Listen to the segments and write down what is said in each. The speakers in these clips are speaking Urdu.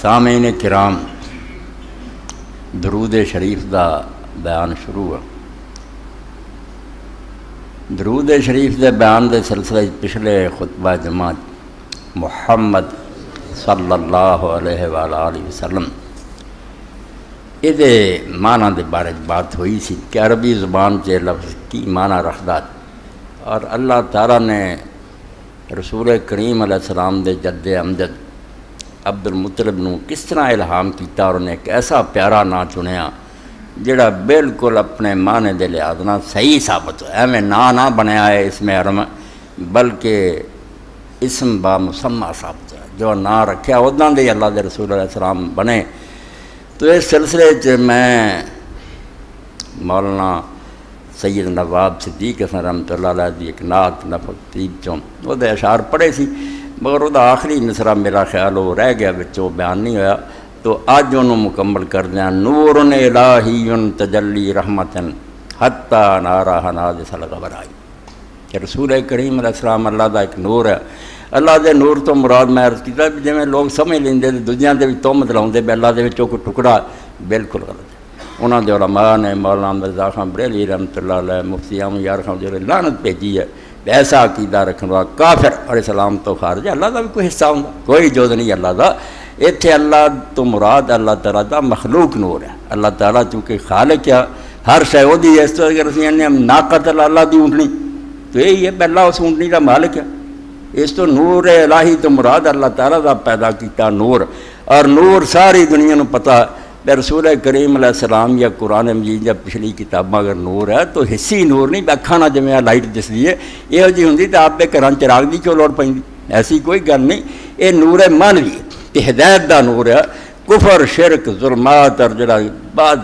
سامعین کرام، درود شریف دا بیان شروع ہے۔ درود شریف دے بیان دے سلسلے پچھلے خطبہ جماعت محمد صلی اللہ علیہ وآلہ وسلم یہ معنی دے بارے بات ہوئی سی کہ عربی زبان سے لفظ کی معنی رکھدا، اور اللہ تعالیٰ نے رسول کریم علیہ السلام دے جد امجد عبد المطلب نو کس طرح الہام کیتا اور انہیں ایک ایسا پیارا نا چنیا جڑا بالکل اپنے معنی دے لحاظ نہ صحیح ثابت ہو، ایویں نہ بنیا ہے اس میں حرم، بلکہ اسم با مسمى ثابت ہے، جو نا رکھیا اداں دے اللہ دے رسول علیہ السلام بنے۔ تو اس سلسلے میں مولانا سید نواب صدیق حسن رحمۃ اللہ علیہ دی ایک نعت نفق طیب چوں وہ دے اشعار پڑھے سی، مگر وہ آخری مصرع میرا خیال وہ رہ گیا بچوں بیان نہیں ہویا، تو آج انہوں مکمل کر دیا۔ نور الہی تجلی رحمتن حتی نارا نادس الغبرائی، کہ رسول کریم علیہ السلام اللہ دا ایک نور ہے۔ اللہ دے نور تو مراد میں عرض کیتا جی میں لوگ سمجھ لیندے دنیا دے بھی تہمت لاؤندے بھی اللہ دے وچوں کوئی ٹکڑا، بالکل غلط ہے۔ انہاں دے علماء نے مولانا مرزا خان بریلوی رحمۃ اللہ علیہ، مفتی احمد یار خان جو لعنت بھیجی ہے ایسا عقیدہ رکھنے والا کافر اور اسلام تو خارج ہے، اللہ دا بھی کوئی حصہ ہوندا، کوئی جز نہیں اللہ دا۔ اتنے اللہ تو مراد اللہ تعالیٰ دا مخلوق نور ہے۔ اللہ تعالیٰ چونکہ خالق ہے، ہر شے وہ دی، اس طرح اگر اسی ہم ناقت اللہ دی اونٹنی تو یہی ہے کہ اللہ اس اونٹنی دا مالک ہے۔ اس تو نور الہی تو مراد اللہ تعالیٰ دا پیدا کیتا نور، اور نور ساری دنیا نو پتہ ہے رسول کریم علیہ السلام یا قرآن مجید یا پچھلی کتاباں اگر نور ہے تو حصی نور نہیں، اکھاں نہ جویں لائٹ دس دی ہے یہ جی ہوندی تو آپ دے گھراں چراغ دی کیوں لوڑ پیندی، ایسی کوئی گل نہیں۔ یہ نور معنوی ہے کہ ہدایت دا نور ہے۔ کفر شرک ظلمات اور جڑا بعد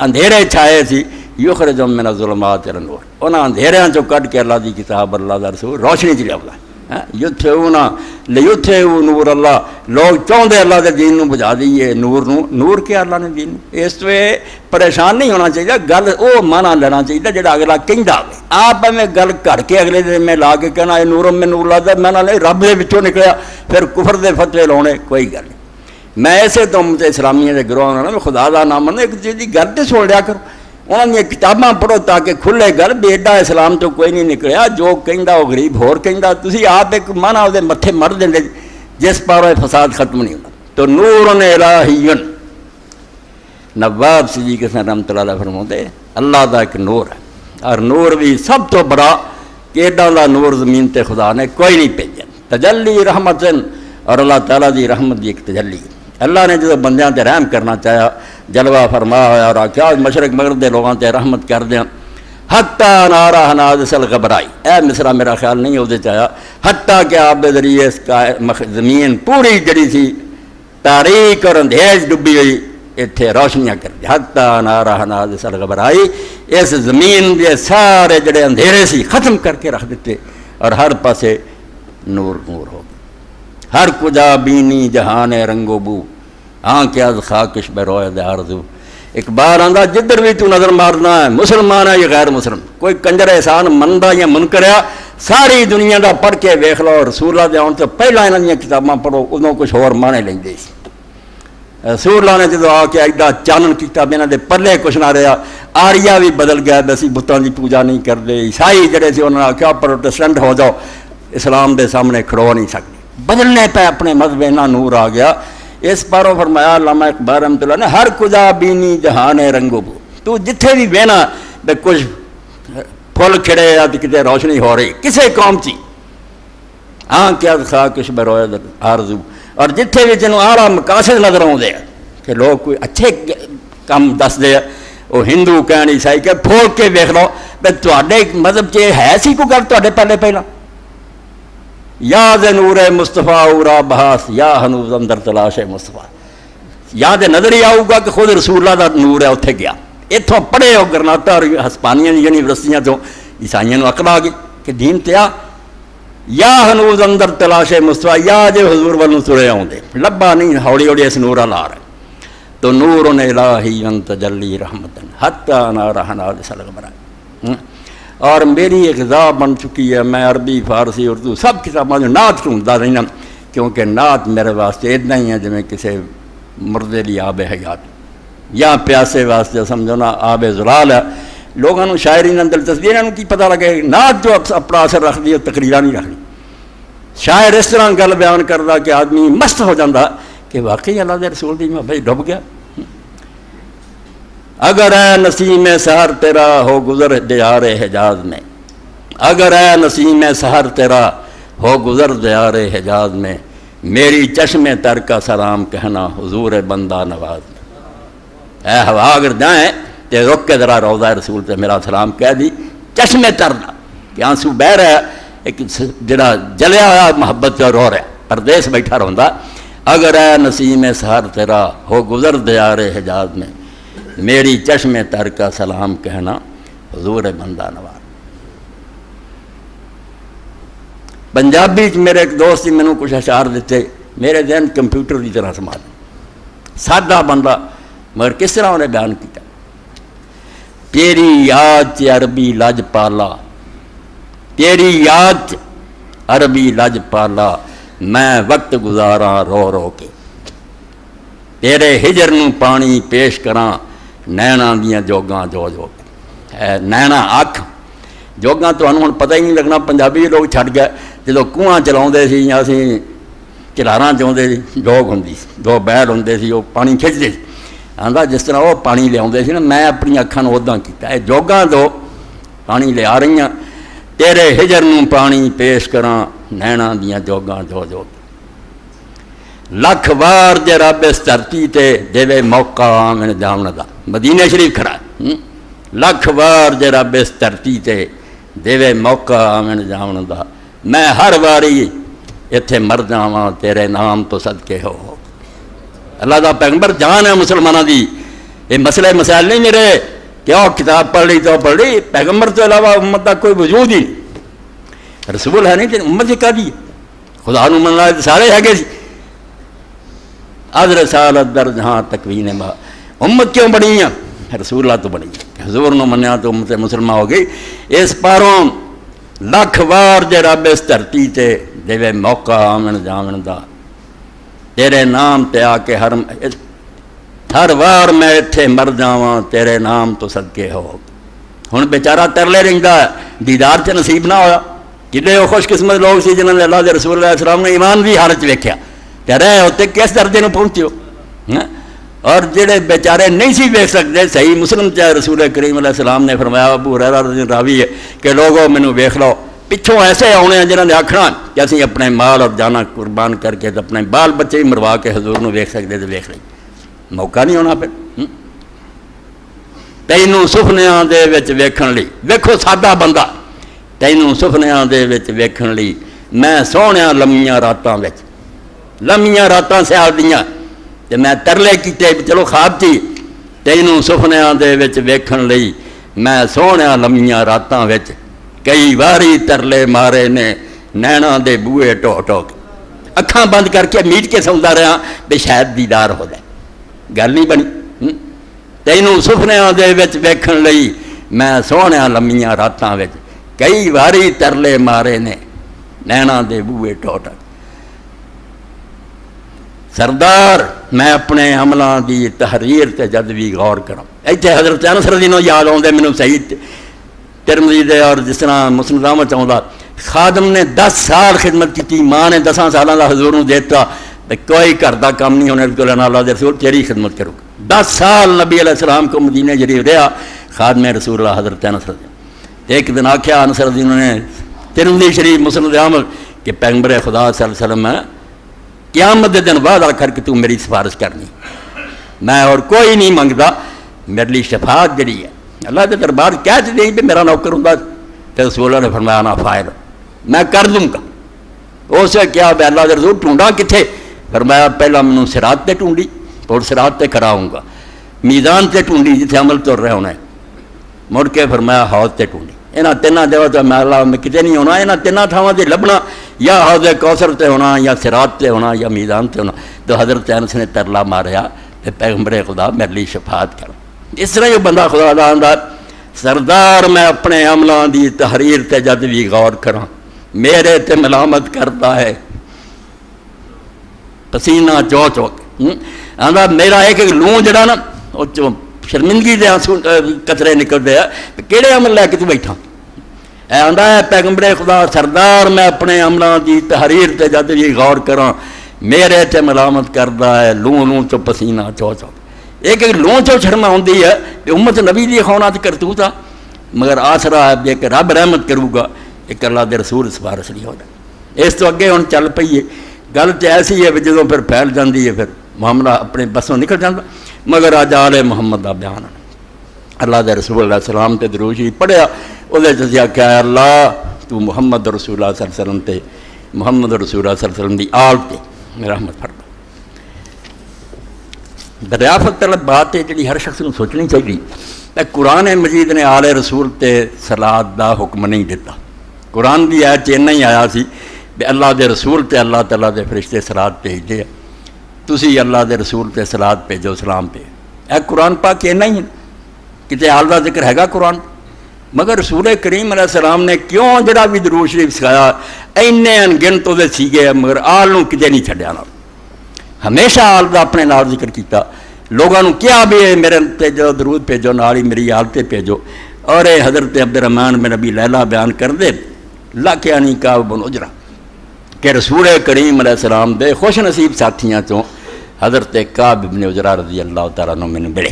اندھیرے چھائے سی یخرجہم من الظلمات الی النور، انہاں اندھیریاں چوں کڈ کے اللہ دی کتاب اللہ دا رسول روشنی چ لیاوندا ہے۔ یطفئون لیطفئوا نور اللہ، لوگ چاہتے اللہ دے دین نو بجھا دیئے نور نو، نور کیا اللہ نے دین نو۔ اس تو پریشان نہیں ہونا چاہیے، گل او مانا لینا چاہیے جڑا اگلا کہندا ہوے۔ آپ میں گل کر کے اگلے دن میں لا کے کہنا اے نور من نور اللہ دا، میں نہ رب دے وچوں نکلیا پھر کفر دے فتوی لاؤنے، کوئی گل نہیں۔ میں ایسے تو اسلامیہ دے گروہ نال خدا دا نام منو، ایک چیز دی گل تے سن لیا کرو، انہوں نے کتاباں پڑھو تاکہ کھلے گل بھی ایڈا اسلام تو کوئی نہیں نکلیا، جو کہندا وہ غریب ہور کہندا، تسی آپ ایک مانا وہ متھے مر دیں جس پاروں فساد ختم نہیں ہوتا۔ تو نور الہی، نواب صدیق حسن رحمۃ اللہ علیہ فرماتے اللہ دا ایک نور ہے، اور نور بھی سب تو بڑا کہ ایڈا دا نور زمین تے خدا نے کوئی نہیں بھیجا۔ تجلی رحمتن، اور اللہ تعالیٰ دی رحمت دی ایک تجلی، اللہ نے جب بندیاں تے رحم کرنا چاہیا جلوہ فرمایا اور آکھیا مشرق مغرب دے لوگاں تے رحمت کر دیا۔ حتی نارا نادس الغبرائی، اے مصرع میرا خیال نہیں ہوتے چاہیا، حتیٰ کہ آپ دے ذریعے اس کا زمین پوری جڑی سی تاریک اور اندھیز ڈبی ہوئی اتھے روشنیاں کر دی۔ حتی نارا نادس الغبرائی، اس زمین دے سارے جڑے اندھیرے سی ختم کر کے رکھ دیتے، اور ہر پاسے نور نور ہو گیا۔ ہر کجا بینی جہان رنگو بو، آنکھ از خاکش بے روئے دے آرزو۔ ایک بار آندہ جدر بھی تو نظر مارنا ہے، مسلمان ہے یا غیر مسلم، کوئی کنجر احسان مندہ یا منکر ہے، ساری دنیا دا پڑھ کے ویکھ لو۔ رسول اللہ دے آن تو پہلا انہاں دیاں کتاباں پڑھو، ادوں کچھ اور مانے لیندے سی۔ رسول اللہ نے جدو آ کے ایڈا چانن کیتا انہاں دے پلے کچھ نہ رہا، آریا بھی بدل گیا، اسی بتاں دی پوجا نہیں کردے، عیسائی جڑے سی انہاں نے آکھیا پروٹسٹنٹ ہو جاؤ، اسلام دے سامنے کھڑو نہیں سکتے، بدلنے پہ اپنے مذہب نہ نور آ گیا۔ اس پاروں فرمایا علامہ اقبال رحمۃ اللہ نے ہر کجا بینی جہان رنگو بو، تو جتھے بھی وینا بے کچھ پھل کھڑے یا کتے روشنی ہو رہی کسے قوم چی، آنکھ از خاکش بے روئے آرزو، اور جتھے بھی جنوں آڑا مقاصد نظر آؤندے کہ لوگ کوئی اچھے کام دس دے، وہ ہندو کہن عیسائی کہ پھول کے ویکھ لو بے تواڈے مذہب چ ہے سی کوئی گل تواڈے پہلے پہلا، یاد نور مصطفیٰ اورا بحاس یا ہنوز اندر تلاش مصطفیٰ، یاد نظر ہی آؤ گا کہ خود رسول اللہ دا نور ہے اتنے گیا۔ اتوں پڑھے ہو گرناٹا اور ہسپانیہ یونیورسٹیاں تو عیسائیوں کو عقل آ گئی کہ دین تیا یا ہنوز اندر تلاش مصطفیٰ، یا جے حضور والوں ترے آؤندے لبا نہیں، ہولی ہولی اس نور لا رہے۔ تو نور الہی تجلی رحمتن حتی نارا نادس الغبرائی، اور میری ایک ذات بن چکی ہے، میں عربی فارسی اردو سب کتاباں جو نعت ڈھونڈتا رہنا، کیونکہ نعت میرے واسطے اتنا ہی ہے جویں کسی مردے لی آب حیات یا پیاسے واسطے سمجھو نا آب زلال ہے. لوگوں نے شاعری نے دلچسپی انہوں کی پتہ لگے نعت جو اپنا اثر رکھ دی تقریرا نہیں رکھنی. شاعر اس طرح گل بیان کرتا کہ آدمی مست ہو جاتا کہ واقعی اللہ دے رسول دی محبت ڈب گیا. اگر اے نسیم سحر تیرا ہو گزر دیار حجاز میں، اگر اے نسیم سحر تیرا ہو گزر دیار حجاز میں، میری چشم تر کا سلام کہنا حضور بندہ نواز میں. اے ہوا اگر جائیں تے رک کے ذرا روضہ رسول تے میرا سلام کہہ دی. چشم تر دا کہ آنسو بہ رہا ہے، ایک جڑا جلیا ہوا محبت اور رو رہا ہے، پردیس بیٹھا رہندا. اگر اے نسیم سحر تیرا ہو گزر دیار حجاز میں، میری چشم تر کا سلام کہنا حضور بندہ نواز. پنجابی میرے ایک دوست نے مینوں کچھ اشعار دیتے، میرے ذہن کمپیوٹر کی طرح سنبھال. سادہ بندہ مگر کس طرح انہیں بیان کیا. تیری یاد عربی لج پالا، تیری یاد عربی لج پالا، میں وقت گزاراں رو رو کے. تیرے ہجر نوں پانی پیش کراں، نینا دیاں جوگاں جو جو کے. نینا اکھ جوگاں تو ہوں پتہ ہی نہیں لگنا. پنجابی لوگ چھڈ گئے جدو کنواں چلاؤندے سی یا اسی چلاراں چاہتے سی، جوگ ہوندی سی، دو بیل ہوندے سی، وہ پانی کھچتے سی. آندا جس طرح وہ پانی لیا سی نا، میں اپنی اکھاں نوں اُداں کیتا. اے جوگاں تو پانی لیا رہی ہیں. تیرے ہجر نوں پانی پیش کراں، نینا دیاں جوگاں جو جو کے. لکھ وار جے رب اس دھرتی تے دیوے موقع آمن جاون دا. مدینہ شریف کھڑا ہے. لکھ وار جے رب اس دھرتی تے دیوے موقع آمن جاون دا، میں ہر واری اتھے مر جاواں تیرے نام تو صدقے ہو. اللہ دا پیغمبر جان ہے مسلمانہ دی. یہ مسئلہ مسائل نہیں میرے کہ وہ کتاب پڑھ لی تو پڑھ لی. پیغمبر تو علاوہ امت کا کوئی وجود ہی نہیں. رسول ہے نہیں تو امت ہی کا دی. خدا نو مننا سارے ہے گے سی. ادر رسالت در جہاں تکوین با. امت کیوں بنی ہیں؟ رسول اللہ تو بنی. حضور نو منیا تو امت مسلمہ ہو گئی. اس پاروں لکھ وار جے رب اس دھرتی تے دیوے موقع آمن جاون دا، تیرے نام تے آ کے ہر وار میں اتھے مر جاواں تیرے نام تو صدقے ہو. ہن بیچارہ ترلے رہندا ہے، دیدار تے نصیب نہ ہویا. جنہیں وہ خوش قسمت لوگ سی جنہوں نے اللہ دے رسول علیہ السلام نے ایمان بھی حالت ویکھیا تے رہے ہوتے کس درجے نوں پہنچے ہو. اور جڑے بیچارے نہیں سی ویکھ سکتے، صحیح مسلم چاہے رسول کریم علیہ السلام نے فرمایا، ابو ہریرہ راوی ہے کہ لوگوں مینوں ویکھ لو، پچھوں ایسے آنے ہیں جنہوں نے آکھنا کہ اسی اپنے مال اور جانا قربان کر کے اپنے بال بچے بھی مروا کے حضور نو ویکھ سکتے تو ویکھ لیں. موقع نہیں ہونا پھر. تینوں سپنیاں دے وچ ویکھن لئی، ویکھو سادہ بندہ، تینوں سپنیاں دے وچ ویکھن لئی میں سوہنیاں لمیاں راتاں وچ، لمیاں راتاں سیال دیاں تے میں ترلے کیتے چلو خواب تھی. تینوں سپنیاں دے وچ ویکھن لئی میں سوہنیاں لمیاں راتاں وچ، کئی واری ترلے مارے نے نینا دے بوئے ٹو ٹو کے. اکھاں بند کر کے میٹ کے سوندا رہا بے شاید دیدار ہو جائے. گل نہیں بنی. تینوں سپنیاں دے وچ ویکھن لئی میں سوہنیاں لمیاں راتاں وچ، کئی واری ترلے مارے نے نینا دے بوئے ٹو ٹو. سردار میں اپنے عملاں دی تحریر تے جد بھی غور کراں. ایتھے حضرت انس رضی اللہ یاد آؤندے مینوں صحیح ترمذی دے اور جس طرح مسند احمد چاہتا خادم نے 10 سال خدمت کی، ماں نے 10 سالوں کا حضور نو دیتا کوئی گھر کا کام نہیں ہونے کو لینا، اللہ دے رسول تیری خدمت کروں. 10 سال نبی علیہ السلام کو مدینہ شریف رہا خادم رسول اللہ حضرت انس رضی. ایک دن آخیا انس رضی نے ترمذی شریف مسند احمد کہ پیغمبر خدا صلی اللہ علیہ وسلم قیامت دے دن وعدہ کر کے تو میری سفارش کرنی، میں اور کوئی نہیں منگتا، میرے لیے شفاعت جڑی ہے اللہ کے دربار کہہ دیں بھی میرا نوکر ہوں. تو رسول اللہ نے فرمایا نا فائل میں کر دوں گا. اس سے کیا اللہ کے رسول ٹونڈا کتنے؟ فرمایا پہلا مینوں صراط تے ٹونڈی، اور صراط تے کھڑا ہوں گا. میزان تے ٹونڈی جتنے عمل تر رہے ہونا ہے. مڑ کے فرمایا حوض تے ٹونڈی. یہاں تینوں جگہ تو میں اللہ میں کتنے نہیں ہونا، یہاں تینوں تھاواں تے لبنا، یا حوض کوثر تے ہونا، یا صراط تے ہونا، یا میزان تے ہونا. تو حضرت انس نے ترلا ماریا کہ پیغمبر خدا میرے لیے شفاعت کر. اس طرح جو بندہ خدا دا آندا سردار میں اپنے عملاں دی تحریر تے جد بھی غور کراں، میرے تے ملامت کرتا ہے پسینہ چو چو کے. آندا میرا ایک لوں جڑا نا وہ شرمندگی دے آنسو قطرے نکلتے ہیں کہڑے عمل لے کے تو بیٹھا آندا ہے پیغمبر خدا سردار میں اپنے عملوں کی تحریر تے جد بھی غور کراں میرے تے ملامت کردا ہے لوں چو پسینہ چو چو ایک لوں چو شرما ہوندی ہے کہ امت نبی دی خونات کرتوتا مگر آسرا ہے کہ رب رحمت کروں گا ایک اللہ دے رسول سفارش نہیں ہو جائے اس تو اگے ہن چل پئی ہے گل تے ایسی ہے جدوں پھر پھیل جاندی ہے پھر معاملہ اپنے بسوں نکل جاتا مگر اج آل محمد دا بیان اللہ دے رسول علیہ السلام تے درود شریف پڑھیا وہ کہ اللہ تو محمد رسول اللہ صلی اللہ علیہ وسلم تے محمد رسول اللہ صلی اللہ علیہ وسلم دی آل تے رحمت فرما دریافت طلب بات ہے جڑی ہر شخص کو سوچنی چاہیے قرآن مجید نے آل رسول تے صلات دا حکم نہیں دیتا قرآن دی آیت اتنا ہی آیا سی کہ اللہ دے رسول تے اللہ تعالیٰ دے فرشتے صلات بھیجتے ہیں تسی اللہ دے رسول تے صلات بھیجو سلام پہ اے قرآن پاک اتنا ہی ہے کتے آل دا ذکر ہے گا قرآن مگر رسول کریم علیہ السلام نے کیوں جڑا بھی درود شریف سکھایا اینے انگنت وہ سیگے مگر آل نو کتے نہیں چھڈیا نا ہمیشہ آل دا اپنے نال ذکر کیتا لوگوں نے کیا بھی میرے بھیجو درود بھیجو نال ہی میری آل تے بھیجو اور حضرت عبد الرحمن بن ابی لیلہ بیان کر دے لاکیانی کعب بن عجرہ کہ رسول کریم علیہ السلام دے خوش نصیب ساتھیاں چوں حضرت کعب بن عجرہ رضی اللہ تعالیٰ عنہ میں ملے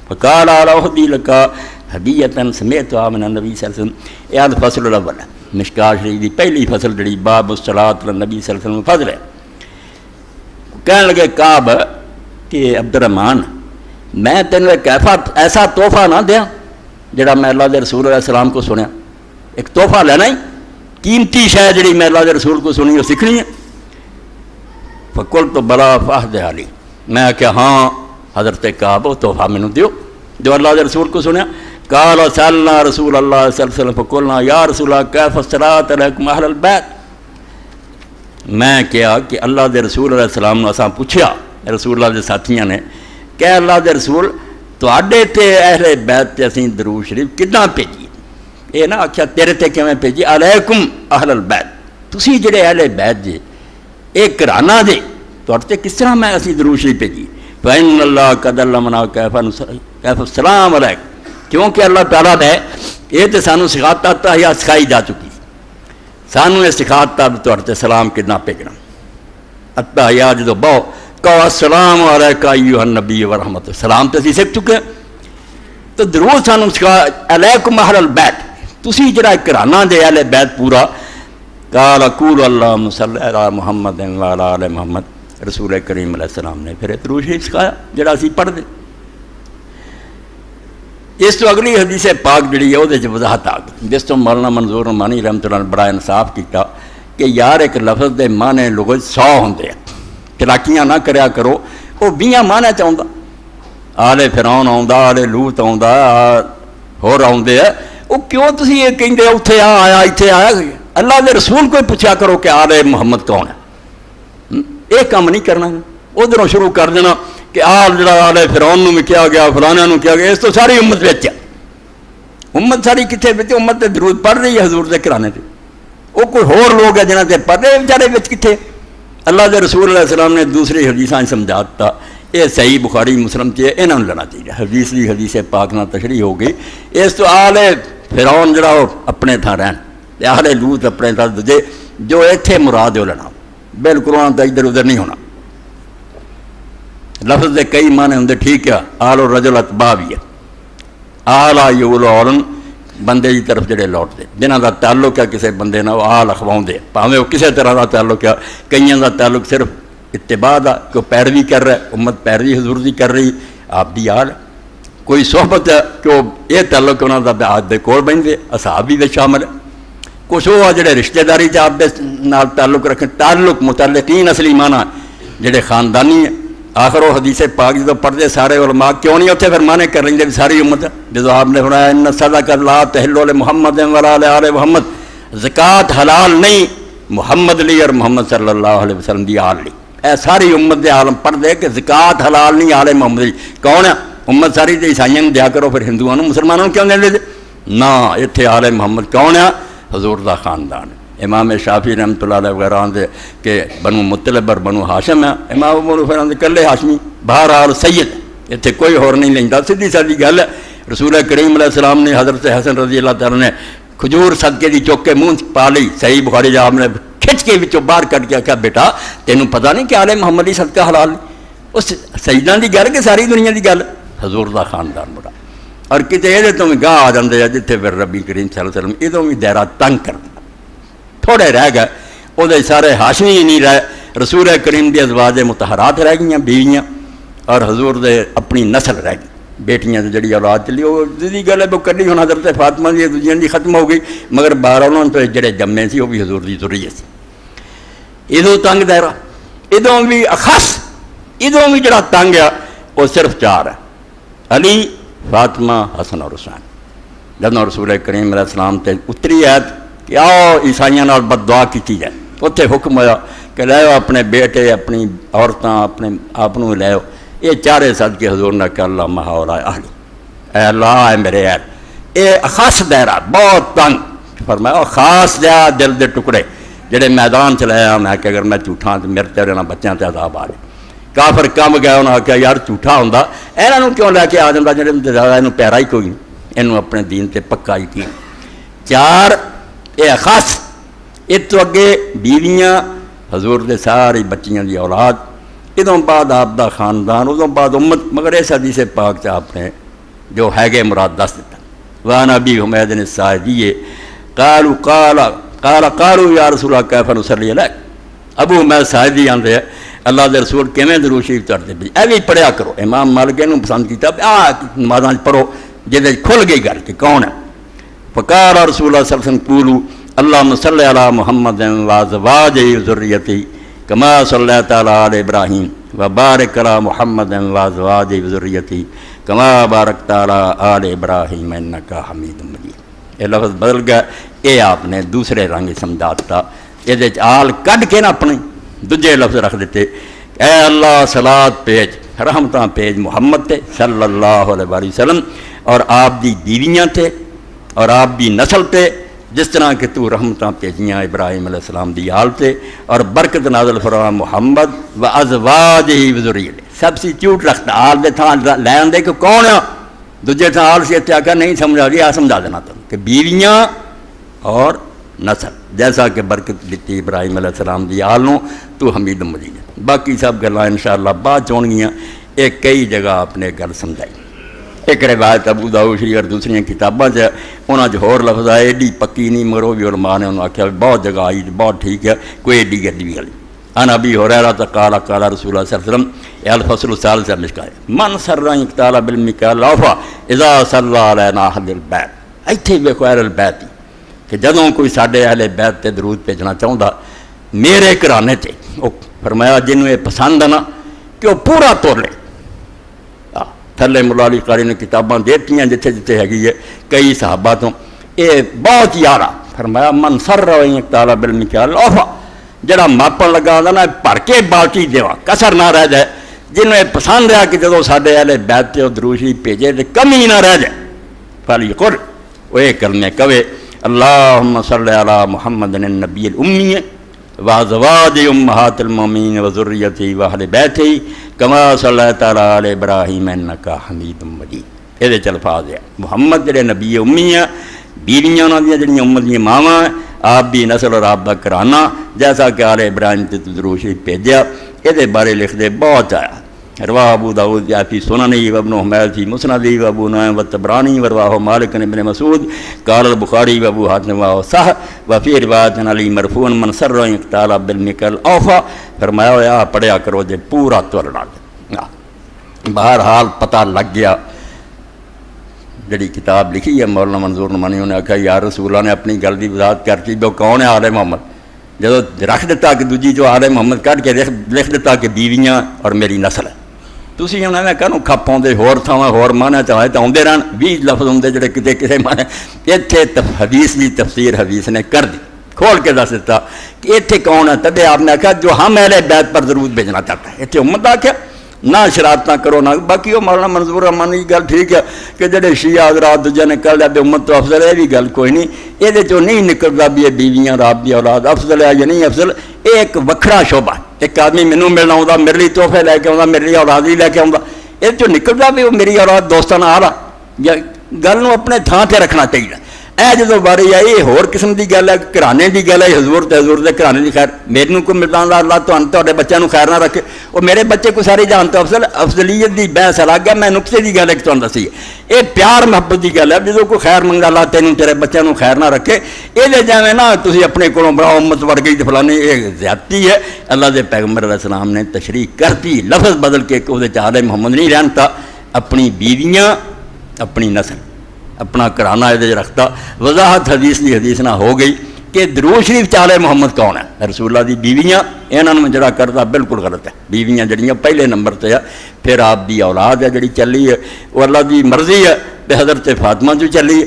فقال اہدی لکا ہدیتاً سمیتها من النبی صلی اللہ علیہ وسلم یہ فصل الاول ہے مشکاہ شریف دی پہلی فصل جڑی باب الصلاۃ للنبی صلی اللہ علیہ وسلم فضل ہے کہنے لگے کعب کہ عبد الرحمن میں تینوں ایک ایسا تحفہ نہ دیا جڑا میں اللہ دے رسول علیہ السلام کو سنیا ایک تحفہ لینا ہی قیمتی شے جڑی میں اللہ دے رسول کو سنی وہ سیکھنی ہے فقلت بلا فاہد علی میں کہ ہاں حضرت کعب وہ تحفہ مینوں دیو جو اللہ دے رسول کو سنیا قال سألنا رسول اللہ صلی اللہ علیہ وسلم فقلنا یا رسول اللہ کیف الصلاۃ علیکم اہل البیت میں کیا کہ اللہ دے رسول علیہ السلام نے اساں پوچھیا رسول اللہ دے ساتھیاں نے کہ اللہ دے رسول تواڈے تے اہل بیت تے اسیں درود شریف کداں بھیجی اے نہ آکھیا تیرے تے کیویں بھیجی علیکم اہل البیت تسی جڑے اہل بیت جے اے گھرانہ دے تواڈے تے کس طرح میں اسی درود شریف بھیجی فإن اللہ قد علمنا کیف السلام علیکم کیونکہ اللہ تعالیٰ نے یہ تو سانو سکھاتا تھا یا سکھائی جا چکی سانو یہ سکھاتا بھی تو سلام کتنا بھیجنا اتا یا جدو بہو کہو السلام علیکہ ایھا النبی ورحمۃ السلام تو اسی سیکھ چکے تو درود سانو سکھا علیکم اہل البیت تسی جڑا گھرانہ دے اہل بیت پورا قال قول اللہم صلی علی محمد وعلی آل محمد رسول کریم علیہ السلام نے پھر درود شریف سکھایا جڑا اسی پڑھ دے اس تو اگلی حدیث پاک جڑی ہے وہ وضاحت آ گئی جس تو مولانا منظور رحمانی رحمۃ اللہ نے بڑا انصاف کیتا کہ یار ایک لفظ دے معنی لوگ 100 ہوندے چلاکیاں نہ کریا کرو وہ 20 معنی چاہتا آل فرعون آوندا آل لوط آوندا ہور آوندے وہ کیوں تسی یہ کہندے اوتھے آیا ایتھے آیا اللہ دے رسول کو پوچھا کرو کہ آل محمد کون ہے یہ کام نہیں کرنا ادھروں شروع کر دینا کہ آل جڑا آل فرعون نو بھی کیا گیا فلانے نو کیا گیا اس تو ساری امت وچ امت ساری کتنے وچ امت تے درود پڑھ رہی ہے حضور دے کرانے تے وہ کوئی ہور لوگ ہے جنہاں تے پڑھ رہے بیچارے وچ کتنے اللہ دے رسول علیہ السلام نے دوسری حدیثاں سمجھاتا یہ صحیح بخاری مسلم چ انہاں نوں لینا چاہیے حدیث دی حدیث پاک نال تشریح ہو گئی اس تو آل فرعون جڑا اپنے تھاں رہن تے آل لوط اپنے تھاں دجے جو ایتھے مراد ہو لینا بالکل انہاں دا ادھر ادھر نہیں ہونا لفظ دے کئی معنی ہوندے ٹھیک ہے آل الرجل اتباع بھی ہے آل یول اولن بندے کی طرف جڑے لوٹ دے جنہاں دا تعلق ہے کسی بندے نال آل اخواؤں دے پاویں وہ کسی طرح دا تعلق ہے کئیاں دا تعلق صرف اتباع دا کہ پیروی کر رہا ہے امت پیروی حضور دی کر رہی آپ دی آل کوئی صحبت ہے کہ وہ یہ تعلق انہاں دا بعد دے کول بہندے اصحاب بھی شامل ہے کچھ وہ جڑے رشتہ داری چ آپ دے نال تعلق رکھیں تعلق متعلقین اصلی معنی جڑے خاندانی ہیں آخر وہ حدیث پاک جدو پڑھتے سارے علماء کیوں نہیں اتنے پھر مانے کر رہے ساری امت جدو آپ نے فرمایا ان صدقۃ لا تحل لمحمد ولا آل محمد زکوٰۃ حلال نہیں محمد لی اور محمد صلی اللہ علیہ وسلم دی آل لی اے ساری امت دے عالم پڑھ دے کہ زکوٰۃ حلال نہیں آل محمد لی کون ہے امت ساری تے عیسائیوں دیا کرو پھر ہندوؤں مسلمانوں کیوں دے دے نہ اتنے آل محمد کون ہے حضور دا خاندان امام شافعی رحمۃ اللہ علیہ وغیرہ آدھے کہ بنو مطلب اور بنو ہاشم ہے، امام ابو پھر آدھے کلے ہاشمی، بہرحال سید اتنے کوئی ہور نہیں لینا، سیدھی سادی گل ہے۔ رسول کریم علیہ السلام نے حضرت حسن رضی اللہ تعالیٰ نے کھجور صدقے دی چوک کے منہ پا لی، صحیح بخاری جا آپ نے کھچ کے بچوں باہر کٹ کے کیا بیٹا تینوں پتہ نہیں کہ آل محمد دی صدقہ حلال نہیں؟ اس سیداں دی گل کہ ساری دنیا دی گل؟ حضور دا خاندان بڑا، اور کتے یہ تو بھی گاہ آ جاندے ہیں جتنے پھر ربی کریم صلی اللہ علیہ وسلم ادوں بھی دائرہ تنگ کر دیا، تھوڑے رہ گئے وہ سارے ہاشمی ہی نہیں رہے، رسول کریم دی ازواج مطہرات رہ گئیں بیویاں، اور حضور دے اپنی نسل رہ گئی بیٹیاں سے جڑی اولاد چلی وہ دی گل ہے وہ کڈی ہوں حضرت فاطمہ دی دوجیاں دی ختم ہو گئی، مگر باہر انہوں نے تو جڑے جمے سی وہ بھی حضور دی ذریت سی۔ ادوں تنگ دائرہ، ادوں بھی اخص، ادوں بھی جڑا تنگ ہے وہ صرف چار ہے، علی، فاطمہ، حسن اور حسین۔ جب رسول کریم علیہ السلام تے اتری آیت کہ آؤ عیسائیاں نال بد دعا کی جائے، اتنے حکم ہوا کہ لے آؤ اپنے بیٹے، اپنی عورتاں، اپنے آپ لے آؤ، یہ چارے صدقے حضور نے کہ اللہ محاورہ اہلی، اے اللہ اے میرے اہل، یہ خاص دائرہ بہت تنگ، فرمایا خاص جا دل دے ٹکڑے جڑے میدان چ لے آ، میں کہ اگر میں جھوٹاں تو میرے تیرے نہ بچیاں تے عذاب آ رہے۔ کافر کم گیا انہوں نے کہا یار جھوٹا ہوں یہاں کیوں لے کے آ جاتا جڑے زیادہ یہ پیرا ہی کوئی نہیں، یہ اپنے دین تے پکا ہی کی۔ چار یہ خاص، اس تو اگے بیویاں حضور دے ساری بچیاں دی اولاد، ادوں بعد آپ دا خاندان، ادوں بعد امت، مگر اس حدیث پاک سے آپ نے جو ہے گے مراد دس دیتا۔ وان ابی حمید الساعدی قالوا یا رسول اللہ کیف نصلی علیک، ابو حمید ساعدی آندے اللہ دے رسول کیویں درود شریف چڑھتے بھی، اے بھی پڑھیا کرو۔ امام مالک نے پسند کیتا نمازاں پڑھو جہدے کھل گئی گل کہ کون ہے۔ فقال رسول اللہ صلی اللہ علیہ وسلم قولوا اللہم صلی علی محمد وازواجہ وذریتہ کما صلیت علی ابراہیم وبارک علی محمد وازواجہ وذریتہ کما بارکت علی آل ابراہیم انک حمید مجید۔ یہ لفظ بدل گیا، یہ آپ نے دوسرے رنگ سمجھا دیتا، یہ آل کڈ کے نہ اپنے دوجے لفظ رکھ دیتے، اے اللہ صلاۃ پیج رحمتاں پیج محمد تے صلی اللہ علیہ وسلم اور آپ دی بیویاں تے اور آپ دی نسل تے، جس طرح کہ تو رحمتاں پیجیاں ابراہیم علیہ السلام دی آل تے، اور برکت نازل فرما محمد و ازواجہ وذریتہ۔ سبسٹیوٹ رکھتا آل دے تھاں لے آندے کہ کون ہے، دوجے تھاں آل سے اتنے آکر نہیں سمجھا گیا، سمجھا دینا تم کہ بیویاں اور نسل، جیسا کہ برکت دیتی ابراہیم علیہ السلام دی آلوں تو حمید مجید ہے۔ باقی سب گلاں انشاءاللہ بعد چون گیاں، ایک کئی جگہ آپ نے گل سمجھائی۔ ایک روایت ابو داؤد شریف اور دوسری کتاباں سے انہاں جو ہور لفظ آئے ایڈی پکی نہیں، مگر وہ بھی علماء نے انہوں نے آخیا بہت جگہ آئی بہت ٹھیک ہے، کوئی ایڈی گڈی بھی گل نہیں۔ عن ابی ہریرہ قال قال رسول اللہ صلی اللہ علیہ وسلم الفصل الثالث مشکا من سر یقتال بالمکال عفا اذا صلی علی احد البیت۔ ایتھے ویکھو اہل البیت کہ جدوں کوئی ساڈے اہل بیت تے درود بھیجنا چاہتا میرے گھرانے تے، وہ فرمایا جنوں یہ پسند ہے نا کہ وہ پورا توڑ لے۔ تھلے مولا علی قاری نے کتاباں دیتی ہیں جتھے جتھے ہے کئی صحابہ تو یہ بہت یارا، فرمایا من سر یقتال بالمکال عفا، جڑا ماپن لگا نا بھر کے بالٹی دیوا کسر نہ رہ جائے، جنوں یہ پسند ہے کہ جدوں ساڈے اہل بیت تے درود شریف بھیجے تے کمی نہ رہ جائے، فلیقل وہ یہ کلمے کہے اللہم صلی علی محمد النبی الامی وازواج امہات المومنین وذریتہ واہل بیتہ کما صلیت علی ابراہیم انک حمید مجید۔ یہ الفاظ ہے محمد جڑے نبی امی ہیں، بیویاں انہاں دیاں جڑیاں امت دیاں ماواں ہیں، آپ بھی نسل اور آپ دا کرانہ جیسا کہ آل ابراہیم تے درود شریف بھیجیا، یہ بارے لکھ دے بہت آیا۔ رواہ ابو داؤد فی سننہ وابن حمید فی مسندہ وابو نعیم والطبرانی ورواہ مالک بن مسعود قال البخاری وابو حاتم وصح وفی روایت علی مرفوع من سر یقتال بالمکل اوفا، فرمایا ہوا پڑھیا کرو جے پورا توڑنا دے۔ بہرحال پتہ لگ گیا، جڑی کتاب لکھی ہے مولانا منظور نعمانی انہوں نے کہا یا رسول اللہ نے اپنی گل کی وضاحت کرتی وہ کون ہے آل محمد، جب رکھ دیتا کہ دوجی جو آل محمد کٹ کے لکھ دیتا کہ بیویاں اور میری نسل ہے۔ تسی انہوں نے کہا کھپ آدھے ہور تھاواں ہور مانا چاہے تو آدھے رہن 20 لفظ ہوں جڑے کتے کسے مانے، اتنے حدیث کی تفسیر حدیث نے کر دی، کھول کے دس دیتا کہ اتنے کون ہے، تبے آپ نے کہا جو ہم اہل بیت پر درود بھیجنا چاہتا ہے، اتنے امت آ کیا نہ شرارتاں کرو نہ باقی وہ مولانا منظور رحمان کی گل ٹھیک ہے کہ جڑے شیعہ حضرات دوجے نے کہہ لیا بھی امت تو افضل ہے، یہ بھی گل کوئی نہیں، یہ چوں نہیں نکلتا بھی یہ بیویاں رب دی اولاد افضل ہے یا نہیں افضل، یہ ایک وکھرا شعبہ. ایک آدمی مینوں ملنا آਉਂਦਾ میرے لیے تحفے لے کے آਉਂਦਾ میرے لیے اولاد ہی لے کے آਉਂਦਾ، یہ چوں نکلتا بھی وہ میری اولاد دوستانہ آ رہا یا گل نوں اپنے تھان تے رکھنا چاہیے. اے جدوں باری آئی یہ ہور قسم دی گل ہے، گھرانے دی گل ہے، حضور تے حضور دے گھرانے دی خیر میرے کو ملان دا اللہ تہاڈے بچیاں نوں خیر نہ رکھے، وہ میرے بچے کو ساری جان تو افضلیت دی بحث الگ ہے. میں نقطے دی گل ایک تہاڈوں دسی، یہ پیار محبت دی گل ہے. جدوں کوئی خیر منگدا اللہ تینوں تیرے بچیاں نوں خیر نہ رکھے، یہ جاویں نا تسی اپنے کولوں بڑا امت وڑ گئی تے فلانے، یہ زیادتی ہے. اللہ دے پیغمبر علیہ السلام نے تشریح کرتی، لفظ بدل کے کہ وہ آل محمد نہیں رہنتا، اپنی بیویاں اپنی نسل اپنا گھرانہ یہ رکھتا. وضاحت حدیث دی حدیث نہ ہو گئی کہ درود شریف چ آل محمد کون ہے؟ رسول اللہ دی بیویاں. انہاں نوں جڑا کرتا بالکل غلط ہے. بیویاں جڑیاں پہلے نمبر تے ہے، پھر آپ دی اولاد ہے جڑی چلی ہے وہ اللہ دی مرضی ہے. تے حضرت فاطمہ جو چلی ہے،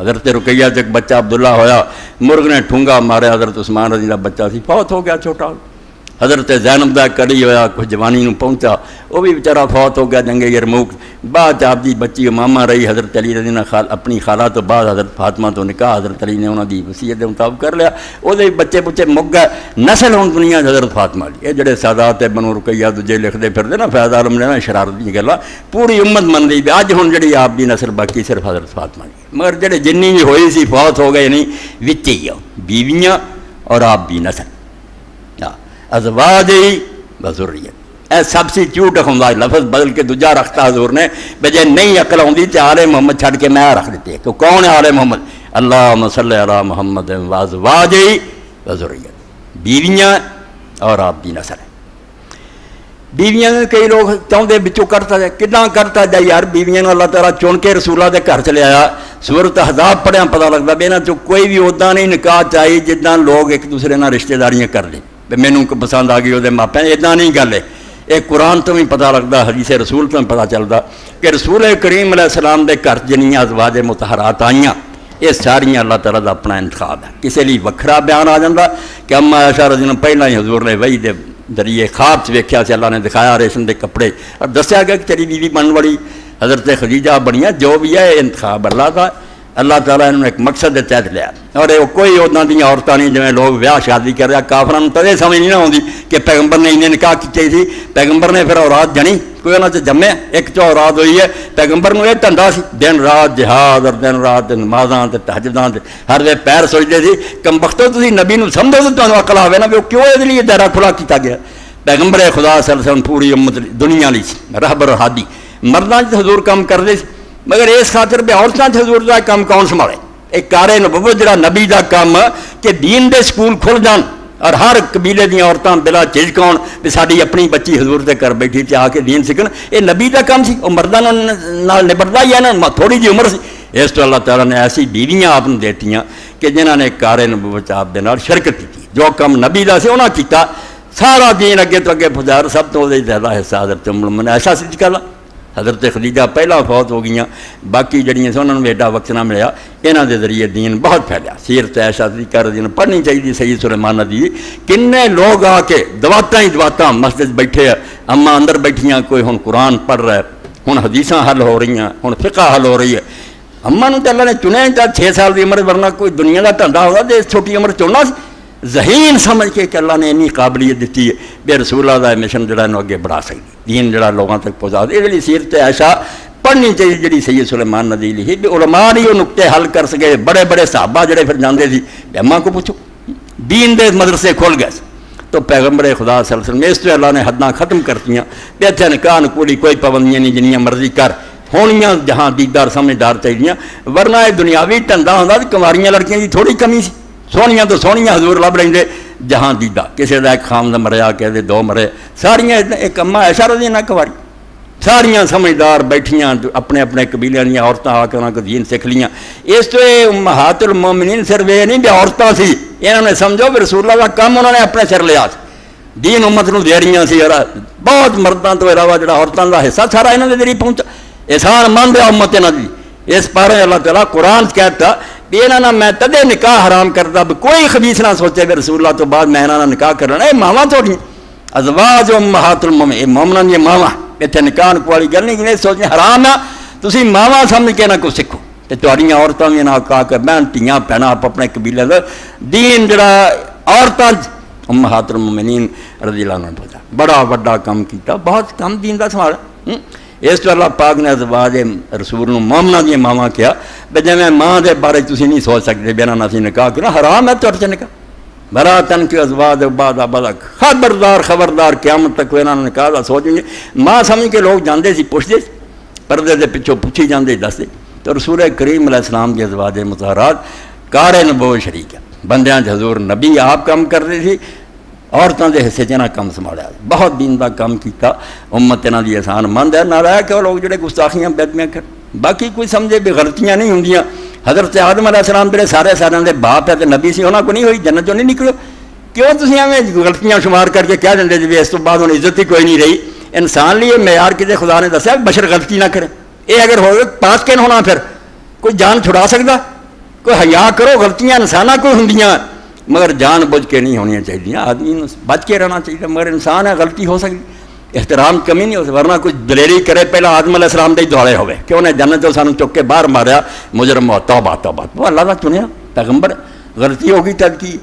حضرت رقیہ سے ایک بچہ عبداللہ ہویا، مرغ نے ٹھونگا ماریا، حضرت عثمان رضی اللہ بچہ سی فوت ہو گیا چھوٹا. حضرت زینب دا کڑی ہویا، کچھ جوانی نوں پہنچا، وہ بھی بیچارہ فوت ہو گیا جنگ یرموک. بعد آپ دی بچی امامہ رہی، حضرت علی رضی اللہ اپنی خالہ تو بعد حضرت فاطمہ تو نکاح حضرت علی نے انہوں دی وصیت دے مطابق کر لیا. وہ بچے بچے مک گئے. نسل ہوں دنیا حضرت فاطمہ علی. یہ جڑے سادات بنو رقیہ دوجے لکھتے پھرتے نا فیض عالم نے شرارت دی گلاں پوری امت من دی. اج ہن جڑی آپ دی نسل باقی صرف حضرت فاطمہ علی، مگر جڑے جنی بھی ہوئی سی فوت ہو گئے نہیں وچ ہی بیویاں اور آپ دی نسل ازواج و ذریت. اے سبسٹیوٹ ہوندا لفظ بدل کے دوجا رکھتا حضور نے بجے نہیں عقل آوندی تے آل محمد چھڈ کے میں رکھ دیتے کہ کون ہے آل محمد؟ اللہم صلی علی محمد و ازواج و ذریت، بیویاں اور آپ دی نسل. بیویاں کئی لوگ چاہتے بچوں کرتا جائے، کداں کرتا جائے یار؟ بیویاں اللہ تعالیٰ چن کے رسول اللہ دے گھر چلے آیا. سورت احزاب پڑھیا پتہ لگتا بھی انہاں چوں کوئی بھی ادا نہیں نکاح چاہیے جداں لوگ ایک دوسرے نال رشتہ داریاں کر لیں مینوں پسند آ گئی وہ ماپے. ادا نہیں گل ہے. یہ قرآن تو بھی پتہ لگتا، حدیث رسول تو بھی پتہ چلتا کہ رسول کریم علیہ السلام دے گھر جنیاں ازواج مطہرات آئیاں یہ ساریاں اللہ تعالیٰ دا اپنا انتخاب ہے. کسی لیے وکھرا بیان آ جاتا کہ اما عائشہ رضی اللہ پہلا ہی حضور نے وحی دے ذریعے خواب چ ویکھیا سی، اللہ نے دکھایا ریشم دے کپڑے اور دسیا گیا کہ تیری بیوی بن والی حضرت خدیجہ بنیاں. جو بھی ہے انتخاب اللہ کا، اللہ تعالیٰ نے ایک مقصد کے تحت لیا. اور یہ کوئی ادا دیا عورتیں نہیں جویں لوگ ویاہ شادی کر رہا. کافراں تو یہ سمجھ نہیں نہ آتی کہ پیغمبر نے انہیں نکاح کیتے سی، پیغمبر نے پھر اولاد جنی کوئی انہوں سے جمے ایک چو اولاد ہوئی ہے. پیغمبر نے یہ دھندا سی دن رات جہاد اور دن رات نمازاں تہجداں ہر وے پیر سوچتے سی. کم بختو تسی نبی نو سمجھو تو تمہیں عقل آوے نا بھی وہ کیوں یہ لیے دائرہ کھلا کیتا گیا. پیغمبر خدا صلی اللہ علیہ وسلم پوری امت دنیا لی سی رہبر ہادی. مرداں حضور کام کرتے سی مگر اس خاطر بھی عورتاں حضور دا کام کون سنبھالے؟ ایک کار نبوت جڑا نبی دا کام کہ دین دے سکول کھل جان اور ہر قبیلے دیا عورتاں بلا جھجک آن بھی ساری اپنی بچی حضور دے گھر بیٹھی تے آ کے دین سیکھن. یہ نبی دا کام سی. وہ مرداں نال نبڑتا ہی ہے نا، تھوڑی جی عمر سی. اس تو اللہ تعالیٰ نے ایسی بیویاں آپ نے دیتیاں کہ جنہاں نے کار نبوت آپ دے نال شرکت کی. جو کام نبی دا سی انہاں کیتا. سارا دین اگے تو اگے پھجار سب تو زیادہ حصہ حضرت ام المؤمنین ایسا سی کلا. حضرت خدیجہ پہلا فوت ہو گئیاں، باقی جڑیاں سے انہوں نے ایڈا وقت نہ ملیا. یہاں دے ذریعے دین بہت پھیلیا. سیرت عائشہ صدیقہ دین پڑھنی چاہیے. سید سلیمان دی کنے لوگ آ کے دعوتاں ہی دعوتاں مسجد بیٹھے ہیں. اما اندر بیٹھیاں کوئی ہن قرآن پڑھ رہا ہے، ہن حدیثاں حل ہو رہی ہیں، ہن فقہ حل ہو رہی ہے. اما نوں تے اللہ نے چنیا تا 6 سال دی عمر، ورنہ کوئی دنیا دا دھندا ہوگا تے چھوٹی عمر چننا سی. ذہین سمجھ کے کہ اللہ نے اینی قابلیت دیتی ہے بے رسول اللہ دا مشن جڑا نو اگے بڑھا سکتی، دین جڑا لوگوں تک پہنچا دے. اس لیے سیرت عائشہ پڑھنی چاہیے جڑی سید سلیمان ندی لکھی بھی علماء نہیں وہ نقطے حل کر سکے. بڑے بڑے صحابہ جڑے پھر جاندے سی اماں کو پوچھو، دین دے مدرسے کھل گئے تو پیغمبر خدا صلی اللہ علیہ وسلم اس تو اللہ نے حداں ختم کرتیاں. بے اتنے نکاح کوئی کوئی پابندیاں نہیں، جنیاں مرضی کر ہونیاں جہاں دیدار سمجھدار چاہیے. ورنہ یہ دنیاوی ٹنڈا ہوتا تو کنواریاں لڑکیاں کی تھوڑی کمی سی. سونیاں تو سونیاں حضور لب لیں جہاں دیدہ کسی کا ایک خامد مریا کہتے 2 مرے. ساریاں ایک اما عائشہ رضی نہ کواری ساریاں سمجھدار بیٹھیاں اپنے اپنے قبیلے دیا عورتیں آ کے انہوں کو دین سیکھ لیاں. اس تو امہات المومنین صرف یہ نہیں بھی عورتیں سی، انہوں نے سمجھو بھی رسول اللہ کا کام انہوں نے اپنے سر لیا دین امت نو دے رہی سی. بہت مردوں تو علاوہ جڑا عورتوں کا حصہ سارا یہاں کے ذریعے پہنچا. احسان مان رہا امت یہاں کی. اس پارے اللہ تعالیٰ قرآن کہتا بھی یہاں میں تدے نکاح حرام کرتا بھی کوئی خبیث نہ سوچے بھی رسول اللہ تو بعد میں یہاں نکاح کر لینا. یہ ماواں تھوڑی ازواج امہات المومنین مومنان دی ماواں اتنے نکاح والی گل نہیں کہ سوچیں حرام ہے تسی ماواں سمجھ کے نہ کو سکھو تے تہاڈیاں عورتاں بھی نہ کہا کہ بہن تیاں بھੈਣਾਂ آپ اپنے قبیلے دا دین جڑا عورتاں امہات المومنین رضی اللہ عنہ پہنچا بڑا بڑا کام کیتا بہت کم دین دا سنبھالا اس تو اللہ پاک نے ازواج رسول نو مومناں دی ماواں کیا بے جویں ماں دے بارے تسی نہیں سوچ سکتے بے نہ سی نکاح کرنا حرام ہے تہاڈے تے نکاح براتن کی ازواج بعد ابد خبردار قیامت تک انہاں نے نکاح دا سوچیں گے ماں سمجھ کے لوگ جاندے سی پوچھدے پردے دے پچھوں پوچھی جاندے دسدے تو رسول کریم علیہ السلام دی ازواج مطہرات کار نبوت شریک ہے بندیاں حضور نبی آپ کام کرتے تھے عورتوں کے حصے چ کام سنبھالیا بہت دین کا کام کیتا امت انہاں دی احسان مند ہے ناراض کہ وہ لوگ جڑے گستاخیاں بیدمیاں کر باقی کوئی سمجھے بھی غلطیاں نہیں ہوندیاں حضرت آدم علیہ السلام جڑے سارے سارے دے باپ ہے تے نبی سی انہاں کو نہیں ہوئی جنت چوں نہیں نکلو کیوں تسی ایویں غلطیاں شمار کر کے کہہ دندے جی اس تو بعد ہن عزت ہی کوئی نہیں رہی انسان لیے معیار کتے خدا نے دسیا بشر غلطی نہ کرے یہ اگر ہوئے پاس کین ہونا پھر کوئی جان چھڑا سکتا کوئی حیا کرو غلطیاں انساناں کوئی ہوندیاں مگر جان بوجھ کے نہیں ہونی چاہیے آدمی بچ کے رہنا چاہیے مگر انسان ہے غلطی ہو سکتی احترام کمی نہیں ہو سکتی ورنہ کچھ دلیری کرے پہلے آدم علیہ السلام دے دوڑے ہوئے کہ انہیں جنت تو سانو چک کے باہر ماریا مجرم ہو توبہ وہ اللہ کا چنیا پیغمبر غلطی ہوگی تب کی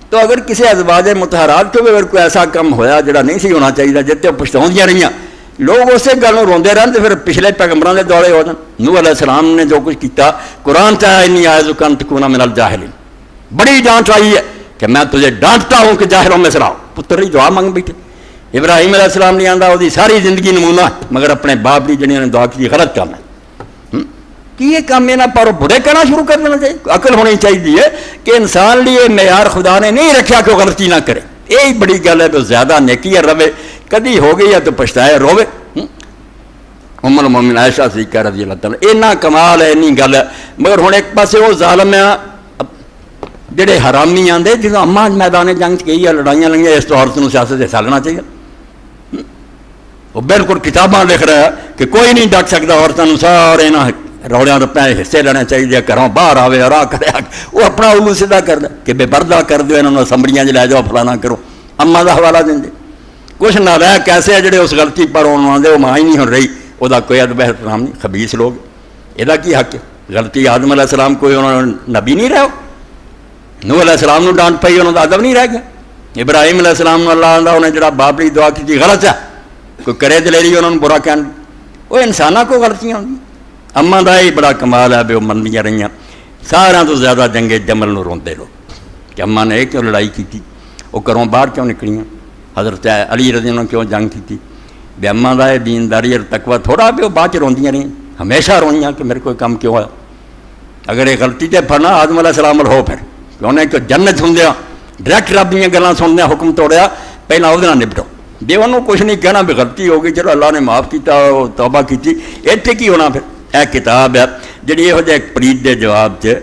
تو اگر کسی ازواج مطہرات کو بھی اگر کوئی ایسا کم ہویا جڑا نہیں سی ہونا چاہیے جتنے پچھتاؤندیاں رہیاں لوگ اسی گل روندے رہن تو پھر پچھلے پیغمبراں دے دوڑے ہو جان نوح علیہ السلام نے جو کچھ کیتا قرآن چاہا انی اعوذ ان تکون من الجاہلین بڑی ڈانٹ آئی ہے کہ میں تجھے ڈانٹتا ہوں کہ جاہلوں میں سراؤ پتر ہی دعا مانگ بیٹھے ابراہیم علیہ السلام نہیں آندا وہ ساری زندگی نمونہ مگر اپنے باپ کی جنہیں دعا کی غلط کام ہے کہ یہ کام میں نہ پارو برے کرنا شروع کر دینا چاہیے عقل ہونی چاہیے کہ انسان لیے معیار خدا نے نہیں رکھا کہ وہ غلطی نہ کرے یہی بڑی گل ہے تو زیادہ نیکی روے کدی ہو گئی ہے تو پچھتائے روے ام المومنین عائشہ صدیقہ رضی اللہ تعالیٰ اینا کمال ہے اینی گل ہے مگر ہوں ایک پاسے وہ ظالم ہے جڑے حرامی آندے جنہوں اماں میدان جنگ گئی ہے لڑائیاں لگیاں اس تو عورت نو سیاست حصہ لینا چاہیے وہ بالکل کتاباں لکھ رہا ہے کہ کوئی نہیں ڈٹ سکتا عورتوں سارے نہ روڑیاں روپئے حصے لینے چاہیے گھروں باہر آوے اور کرے وہ اپنا الو سیدھا کر دے کہ بے پردہ کر دو انہوں نے اسمبلیاں لے جاؤ فلانا کرو اماں کا حوالہ دیں دے کچھ نہ رہ کیسے جڑے اس غلطی پر آدھے وہ ماں ہی نہیں ہو رہی وہ کوئی ادب احترام نہیں خبیث لوگ یہ کی حق ہے غلطی آدم علیہ السلام کوئی انہوں نے نبی نہیں رہو نوح علیہ السلام نو ڈانٹ پائی انہوں کا ادب نہیں رہ گیا ابراہیم علیہ السلام اللہ آندا انہیں جڑا باپ کی دعا کی غلط ہے کوئی کرے دلیری انہوں نے برا کہن وہ انساناں کو غلطیاں ہوندی اماں دا ہی بڑا کمال ہے بھی وہ مندیاں رہیاں سارا تو زیادہ جنگے جمل نو روندے لوگ کہ اماں نے کیوں لڑائی کی تھی وہ گھروں باہر کیوں نکلیاں حضرت علی رضی اللہ عنہ کیوں جنگ کی تھی بے اماں دا ہے دینداری اور تقوی تھوڑا بھی وہ بعد چ روندیاں رہیں ہمیشہ روئیاں کہ میرے کوئی کام کیوں ہوا اگر یہ غلطی تے پھڑنا آدم علیہ السلام ہو پھر کہ انہیں کہ جنت سندیا ڈائریکٹ رب دیا گلاں سندیا حکم توڑیا پہلے وہ نپٹو جی انہوں کچھ نہیں کہنا بھی غلطی ہو گئی چلو اللہ نے معاف کیتا توبہ کی اتنے کی ہونا پھر یہ کتاب ہے جی یہو جہ ایک پریت دے جواب چ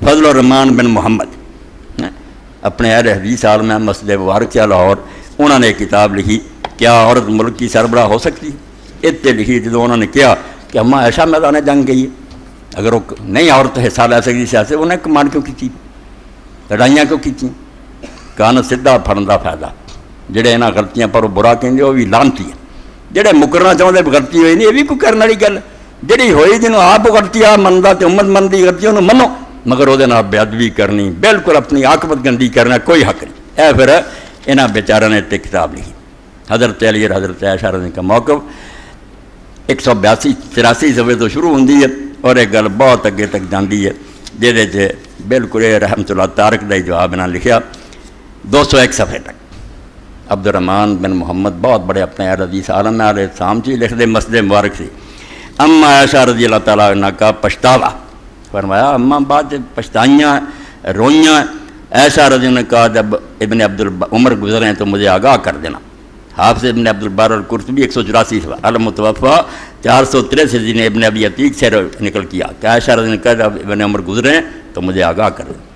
فضل الرحمان بن محمد اپنے اہل حدیث عالم مسجد مبارک سے لاہور انہوں نے ایک کتاب لکھی کیا عورت ملک کی سربراہ ہو سکتی اتنے لکھی جدو انہوں نے کیا کہ اماں ایسا میدان جنگ گئی ہے اگر وہ نہیں عورت حصہ لے سکتی سیاست انہیں کمانڈ کیوں کی لڑائیاں کیوں کی کان سیدھا پھڑن کا فائدہ جڑے یہاں غلطیاں پر برا کہیں وہ بھی لانتی ہے جڑے مکرنا چاہتے غلطی ہوئی نہیں یہ بھی کوئی کرنے والی گل جہی ہوئی جنہوں آپ غلطی آ منتا تو امت منتی غلطی انہوں منو مگر وہ بے ادبی کرنی بالکل اپنی عاقبت گندی کرنا کوئی حق نہیں اے پھر یہاں بیچاروں نے ایک کتاب لکھی حضرت علی اور حضرت عائشہ رضی کا موقف 182-83 صفحے تو شروع ہوتی ہے اور ایک گل بہت اگے تک جاتی ہے جہد بالکل رحمت اللہ تارک کا ہی جواب انہوں نے لکھا 201 صفحے تک عبد الرحمان بن محمد بہت بڑے اپنے اہل حدیث عالم علیہ السلام چی لکھ دے مسجد مبارک سے اما عائشہ رضی اللہ تعالیٰ عنہ کا پچھتاوا فرمایا اماں بعد پچھتائیاں روئیاں عائشہ رضی اللہ نے کہا جب ابن عمر گزرے ہیں تو مجھے آگاہ کر دینا حافظ ابن عبد البر القرطبی 184 المتوفا 463 جنہیں ابن ابی عتیق سے نکل کیا کہ عائشہ رضی اللہ نے کہا جب ابن عمر گزرے ہیں تو مجھے آگاہ کر دینا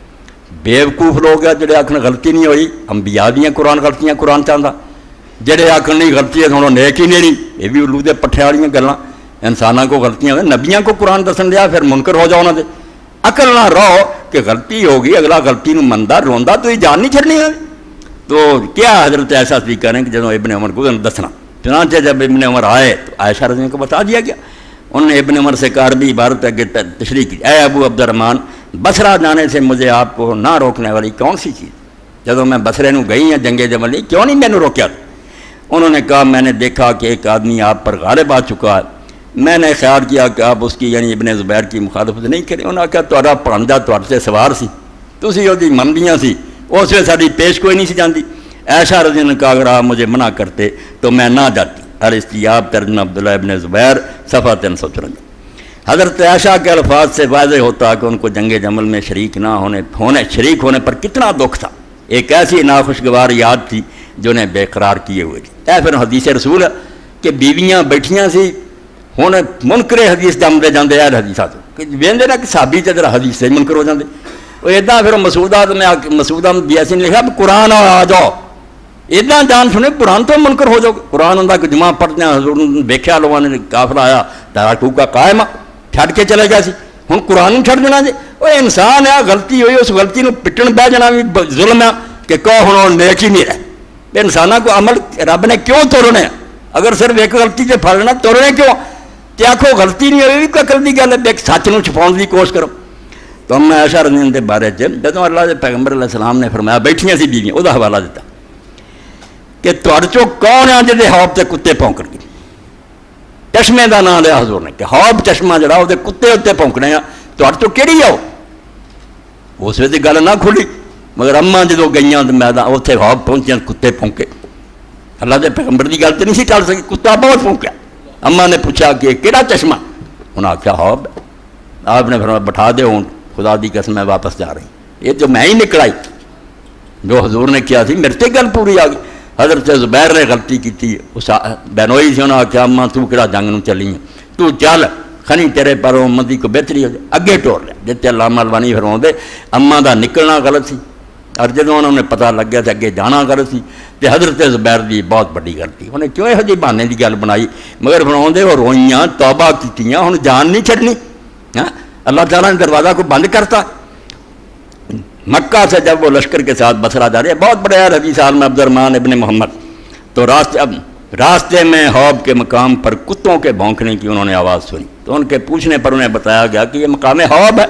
بیوقوف لوگ ہیں جڑے آخر غلطی نہیں ہوئی انبیاء دیاں قرآن غلطیاں قرآن چاہتا جڑے آخر نہیں غلطی ہے تو نیک ہی نہیں یہ بھی الو دے پٹھے والی گلاں انسانوں کو غلطیاں نبیاں کو قرآن دسن دیا پھر منکر ہو جاؤ انہوں نے عقل نہ رہو کہ غلطی ہوگی اگلا غلطی نو مندا روندا تو یہ جان نہیں چھڑنی ہے تو کیا حضرت عائشہ سے کریں کہ جب ابن عمر کو دسنا، چنانچہ جب ابن عمر آئے تو عائشہ رضی اللہ عنہ کو بتا دیا گیا۔ انہوں نے ابن عمر سے کہا عربی عبارت آگے تشریح کی، اے ابو عبد الرحمن، بصرہ جانے سے مجھے آپ کو نہ روکنے والی کون سی چیز؟ جب میں بصرے نو گئی ہیں جنگ جمل، کیوں نہیں میں نے روکیا؟ انہوں نے کہا میں نے دیکھا کہ ایک آدمی آپ پر غالب آ چکا ہے، میں نے خیال کیا کہ آپ اس کی یعنی ابن زبیر کی مخالفت نہیں کریں۔ انہوں نے کہا تہاڈا پراندا تہاڈے تے سوار سی، تسی وہ منبیاں سی، اس ویلے ساری پیش کوئی نہیں سی جاندی۔ عائشہ رضی اللہ عنہ نے کہا اگر آپ مجھے منع کرتے تو میں نہ جاتی۔ الاستیاب ترجمہ عبداللہ ابن زبیر صفحہ 354۔ حضرت عائشہ کے الفاظ سے واضح ہوتا کہ ان کو جنگ جمل میں شریک شریک ہونے پر کتنا دکھ تھا، ایک ایسی ناخوشگوار یاد تھی جو انہیں بے قرار کیے ہوئے تھی۔ اے پھر حدیث رسول ہے کہ بیویاں بیٹھیاں سی ہوں منکر حدیث جمتے جاندے اہل حدیثاں تو کہ ویندے نا کہ صحابی تے ذرا حدیث سے منکر ہو جاندے، وہ ادا پھر مسعودات میں مسعودہ بیاسی نے لکھا قرآن آ جاؤ، ادا جان سنے قرآن تو منکر ہو جاؤ۔ قرآن ہوں کہ جمعہ پڑھتے ہیں، حضور ویکھیا لوگوں نے قافلہ آیا دارا ٹوکا قائم چھڈ کے چلے گیا سی، ہوں قرآن چھڈ دینا جی؟ وہ انسان ہے، غلطی ہوئی اس غلطی نو پٹن بہ جانا بھی ظلم ہے کہ کہو ہوں نیک ہی نہیں رہے۔ انسانوں کو عمل رب نے کیوں توڑنے؟ اگر صرف ایک غلطی سے پھڑ لینا توڑنے کیوں؟ کہ آخو غلطی نہیں ہوئی بھی عقل کی گل ہے، ایک سچ نو چھپاؤن کی کوشش کرو۔ تو ہم عائشہ رضی اللہ عنہ کے بارے جب اللہ کے پیغمبر علیہ السلام نے فرمایا بیٹھیاں سی بیویاں، وہ حوالہ دیتا کہ تہاڈے چوں کون ہے جہدے حوض تے کتے پونکن گے؟ چشمے کا نام لیا حضور نے کہ حوض چشمہ جڑا وہ کتے اتنے پونکنے آ، تہاڈے چوں کہڑی آؤ؟ اس ویسے گل نہ کھلی، مگر اماں جدوں گئیاں تو میں اتنے حوض پہنچیاں کتے پونکے۔ اللہ کے پیغمبر کی گل تو نہیں سی ٹل سکی، کتا بہت پونکیا۔ اماں نے پوچھا کہ کہڑا چشمہ؟ انہوں نے آخیا حوض۔ آپ نے فرمایا بٹھا دے ہوں، خدا دی قسم میں واپس جا رہی، یہ جو میں ہی نکلائی جو حضور نے کیا تھی میرے تے گل پوری آ گئی۔ حضرت زبیر نے غلطی کی تھی، اس بہنوئی سے انہوں نے آخیا اماں تو کہڑا جنگ نو چلی ہیں، تو چل خنی تیرے پر امتی کو بہتری ہو جائے، اگے ٹور لیا۔ جتنے علامہ البانی فرماؤں دے اماں دا نکلنا غلط سی، اور جدوں انہوں نے پتہ لگ گیا تو اگے جانا غلط سی، تو حضرت زبیر دی بہت بڑی غلطی۔ انہیں کیوں یہ جی بہانے کی گل بنائی، مگر فرماؤں دے وہ روئیاں توبہ کیتیاں، ہن جان نہیں چھڈنی۔ اللہ تعالیٰ نے دروازہ کو بند کرتا۔ مکہ سے جب وہ لشکر کے ساتھ بصرہ جا رہے ہیں، بہت بڑے حدیث عالم عبد الرحمن ابن محمد، تو راستے میں حوض کے مقام پر کتوں کے بھونکنے کی انہوں نے آواز سنی، تو ان کے پوچھنے پر انہیں بتایا گیا کہ یہ مقام حوض ہے۔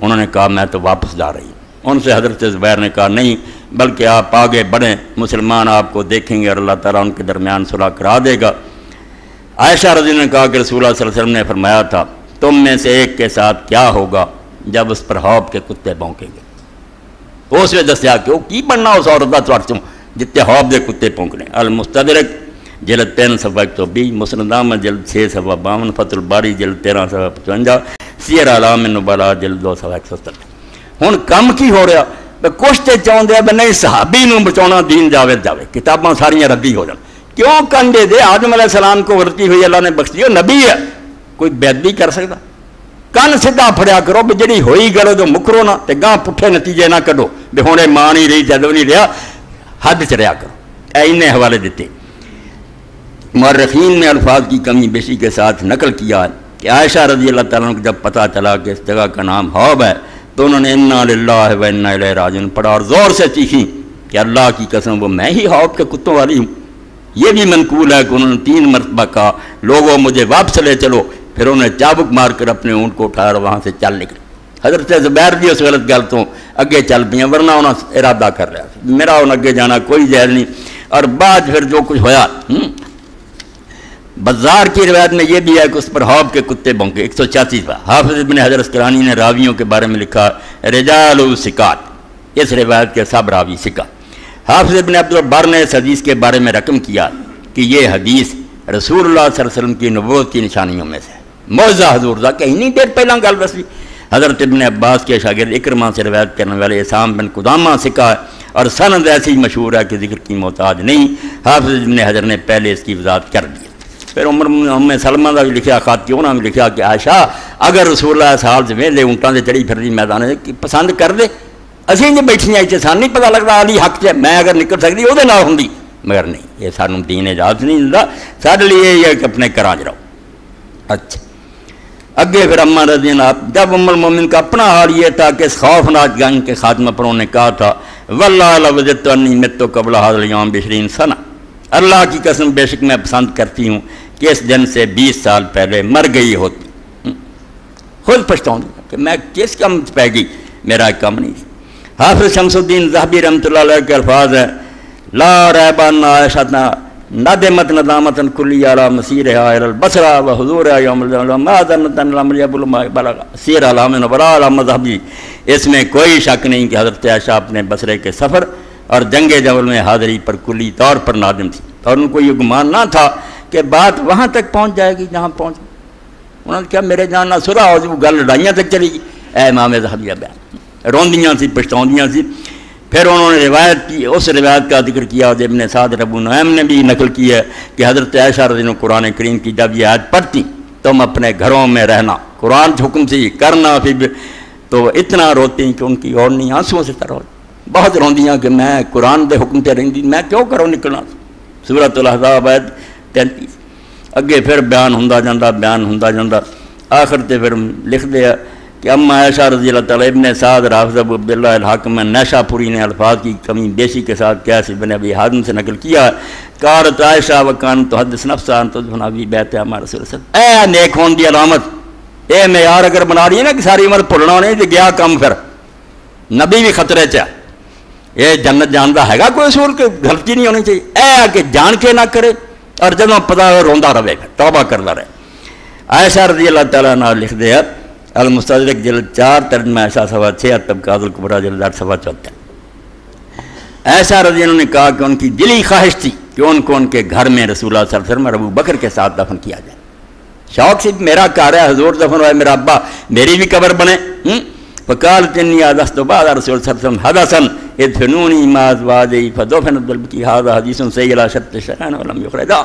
انہوں نے کہا میں تو واپس جا رہی ہوں۔ ان سے حضرت زبیر نے کہا نہیں، بلکہ آپ آگے بڑھیں، مسلمان آپ کو دیکھیں گے اور اللہ تعالیٰ ان کے درمیان صلح کرا دے گا۔ عائشہ رضی اللہ عنہ نے کہا کہ رسول اللہ صلی اللہ علیہ وسلم نے فرمایا تھا تم میں سے ایک کے ساتھ کیا ہوگا جب اس پر حوض کے کتے بھونکیں گے؟ اس نے دسیا کہ وہ کی بننا اس عورت کا تھوڑ چوں جتنے حوض کے کتے پونکنے۔ المستدرک جلد 3 صفحہ 120، مسند احمد جلد 6 صفحہ 52، فتح الباری جلد 13 صفحہ 55، سیر اعلام النبلاء جلد 2 صفحہ 170۔ ہوں کم کی ہو رہا؟ کچھ تو چاہتے ہیں نہیں صحابی نو بچاؤنا دین جاوید جاوے، کتاباں ساریاں ردی ہو جان۔ کیوں کنڈے دے؟ آدم علیہ السلام کو غلطی ہوئی اللہ نے بخش دی، وہ نبی ہے، کوئی بےدبی کر سکتا؟ کن سیدھا پھڑیا کرو بھی جڑی ہوئی گلو جو مکرو نہ تے گاں پٹھے نتیجے نہ کڈو بھی ہوں ماں نہیں رہی جدو نہیں رہا، حد چ رہا کرو۔ اینے حوالے دیتے۔ مورخین نے الفاظ کی کمی بیشی کے ساتھ نقل کیا کہ عائشہ رضی اللہ تعالیٰ کو جب پتہ چلا کہ اس جگہ کا نام حوض ہے تو انہوں نے انا للہ و انا الیہ راجعون پڑھا اور زور سے چیخیں کہ اللہ کی قسم وہ میں ہی حوض کے کتوں والی ہوں۔ یہ بھی منقول ہے کہ انہوں نے 3 مرتبہ کہا لوگوں مجھے واپس لے چلو، پھر انہوں نے چابک مار کر اپنے اونٹ کو اٹھایا اور وہاں سے چل نکلے۔ حضرت زبیر بھی اس غلط گل تو اگے چل پیا، ورنہ انہوں نے ارادہ کر رہا تھا میرا انہوں اگے جانا کوئی جائز نہیں۔ اور بعد پھر جو کچھ ہویا، بزار کی روایت میں یہ بھی ہے کہ اس پر حوض کے کتے بھونکے۔ 186 پر حافظ ابن حجر اسقلانی نے راویوں کے بارے میں لکھا رجال ثقات، اس روایت کے سب راوی ثقہ۔ حافظ ابن عبد البر نے اس حدیث کے بارے میں رقم کیا کہ یہ حدیث رسول اللہ صلی اللہ علیہ وسلم کی نبوت کی نشانیوں میں سے معجزہ حضور دا، کہیں نہیں دیر پہلا گل بس بھی۔ حضرت ابن عباس کے شاگرد اکرمہ سے روایت کرنے والے اسام بن قدامہ ثقہ ہے اور سند ایسی مشہور ہے کہ ذکر کی محتاج نہیں۔ حافظ ابن حجر نے پہلے اس کی وضاحت کر دی۔ پھر ام سلمہ کا بھی لکھا خط کیوں نہ بھی لکھا کہ عائشہ اگر رسول اللہ سال سے ویلے اونٹاں سے چڑھی پھر میدان پسند کر دے، اسی جی بیٹھیاں اتنے سان نہیں پتہ لگتا علی حق سے میں اگر نکل سکتی وہ ہوں، مگر نہیں، یہ سانوں دین اجازت نہیں دیتا، سارے لیے یہ کہ اپنے گھراں رہو۔ اچھا اگے پھر اما رضی اللہ عنہ، جب ام المومنین کا اپنا حال یہ تھا کہ اس خوفناک جنگ کے خاتمہ پر انہوں نے کہا تھا واللہ لوجدت انی مت قبل هذا اليوم ب20 سنہ، اللہ کی قسم بے شک میں پسند کرتی ہوں کہ اس دن سے 20 سال پہلے مر گئی ہوتی، خود پچھتاؤں کہ میں کس کم پہ گئی، میرا کم نہیں۔ حافظ شمس الدین ذہبی رحمۃ اللہ علیہ کے الفاظ ہیں لا ریب ان عائشہ ندمت ندامت کلی علی مسیرها الى البصرہ وحضورها یوم الجمعہ ما ظنت ان الامر یبلغ ما بلغ سیر علام نبراء علام مذہبی، اس میں کوئی شک نہیں کہ حضرت عائشہ اپنے بصرے کے سفر اور جنگ جمل میں حاضری پر کلی طور پر نادم تھی، اور ان کو یہ گمان نہ تھا کہ بات وہاں تک پہنچ جائے گی جہاں پہنچ گئی۔ انہوں نے کہا میرے جان نہ سرا ہو وہ گل لڑائیاں تک چلی گئی، اے امام ذہبیہ بیان روندیاں سی پچھتاؤندیاں سی۔ پھر انہوں نے روایت کی، اس روایت کا ذکر کیا جو ابن سعد ابو نعیم نے بھی نقل کی ہے کہ حضرت عائشہ رضی اللہ عنہ قرآن کریم کی جب یہ آیت پڑھتی تم اپنے گھروں میں رہنا، قرآن حکم سے کرنا، پھر تو اتنا روتی کہ ان کی اوڑنی آنسوؤں سے تر ہو، بہت روندیاں کہ میں قرآن دے حکم تے رہندی میں کیوں کروں نکلنا۔ سورۃ الاحزاب آیت 33۔ اگے پھر بیان ہوندا جاندا آخر تے پھر لکھ دیا کہ اما عائشہ رضی اللہ تعالیٰ ابن سعد رافض ابو عبداللہ الحاکم میں نیشہ پوری نے الفاظ کی کمی بیشی کے ساتھ قیاس بن ابی حازم سے نقل کیا، قالت عائشہ وکان تحدث نفسها ان تدفن ابی بیت ہمارے رسول صلی اللہ علیہ وسلم، اے نیک ہون دی علامت، اے معیار اگر بنا رہی ہے نا کہ ساری عمر بھولنا نہیں تو گیا کم، پھر نبی بھی خطرے چ یہ جنت جانتا ہے گا کوئی اصول کہ غلطی نہیں ہونی چاہیے، اے کہ جان کے نہ کرے اور جب پتا روندا رہے گا توبہ کرتا رہے۔ عائشہ رضی اللہ تعالیٰ عنہ لکھ دیا المستدرک جلد 4 ترجمہ عائشہ صفحہ 6 طبقات الکبریٰ جلد 8 صفحہ 74۔ عائشہ رضی اللہ عنہ نے کہا کہ ان کی دلی خواہش تھی کہ ان کو ان کے گھر میں رسول اللہ صلی اللہ علیہ وسلم اور ابو بکر کے ساتھ دفن کیا جائے، شوق سے میرا گھر ہے حضور دفن ہوا ہے، میرا ابا میری بھی قبر بنے۔ فقالت انی حدثت بعد رسول صلی اللہ علیہ وسلم حدثا ادفنونی مع ازواجی فدفن البکی هذا حدیث صحیح علی شرط الشیخین ولم یخرجا۔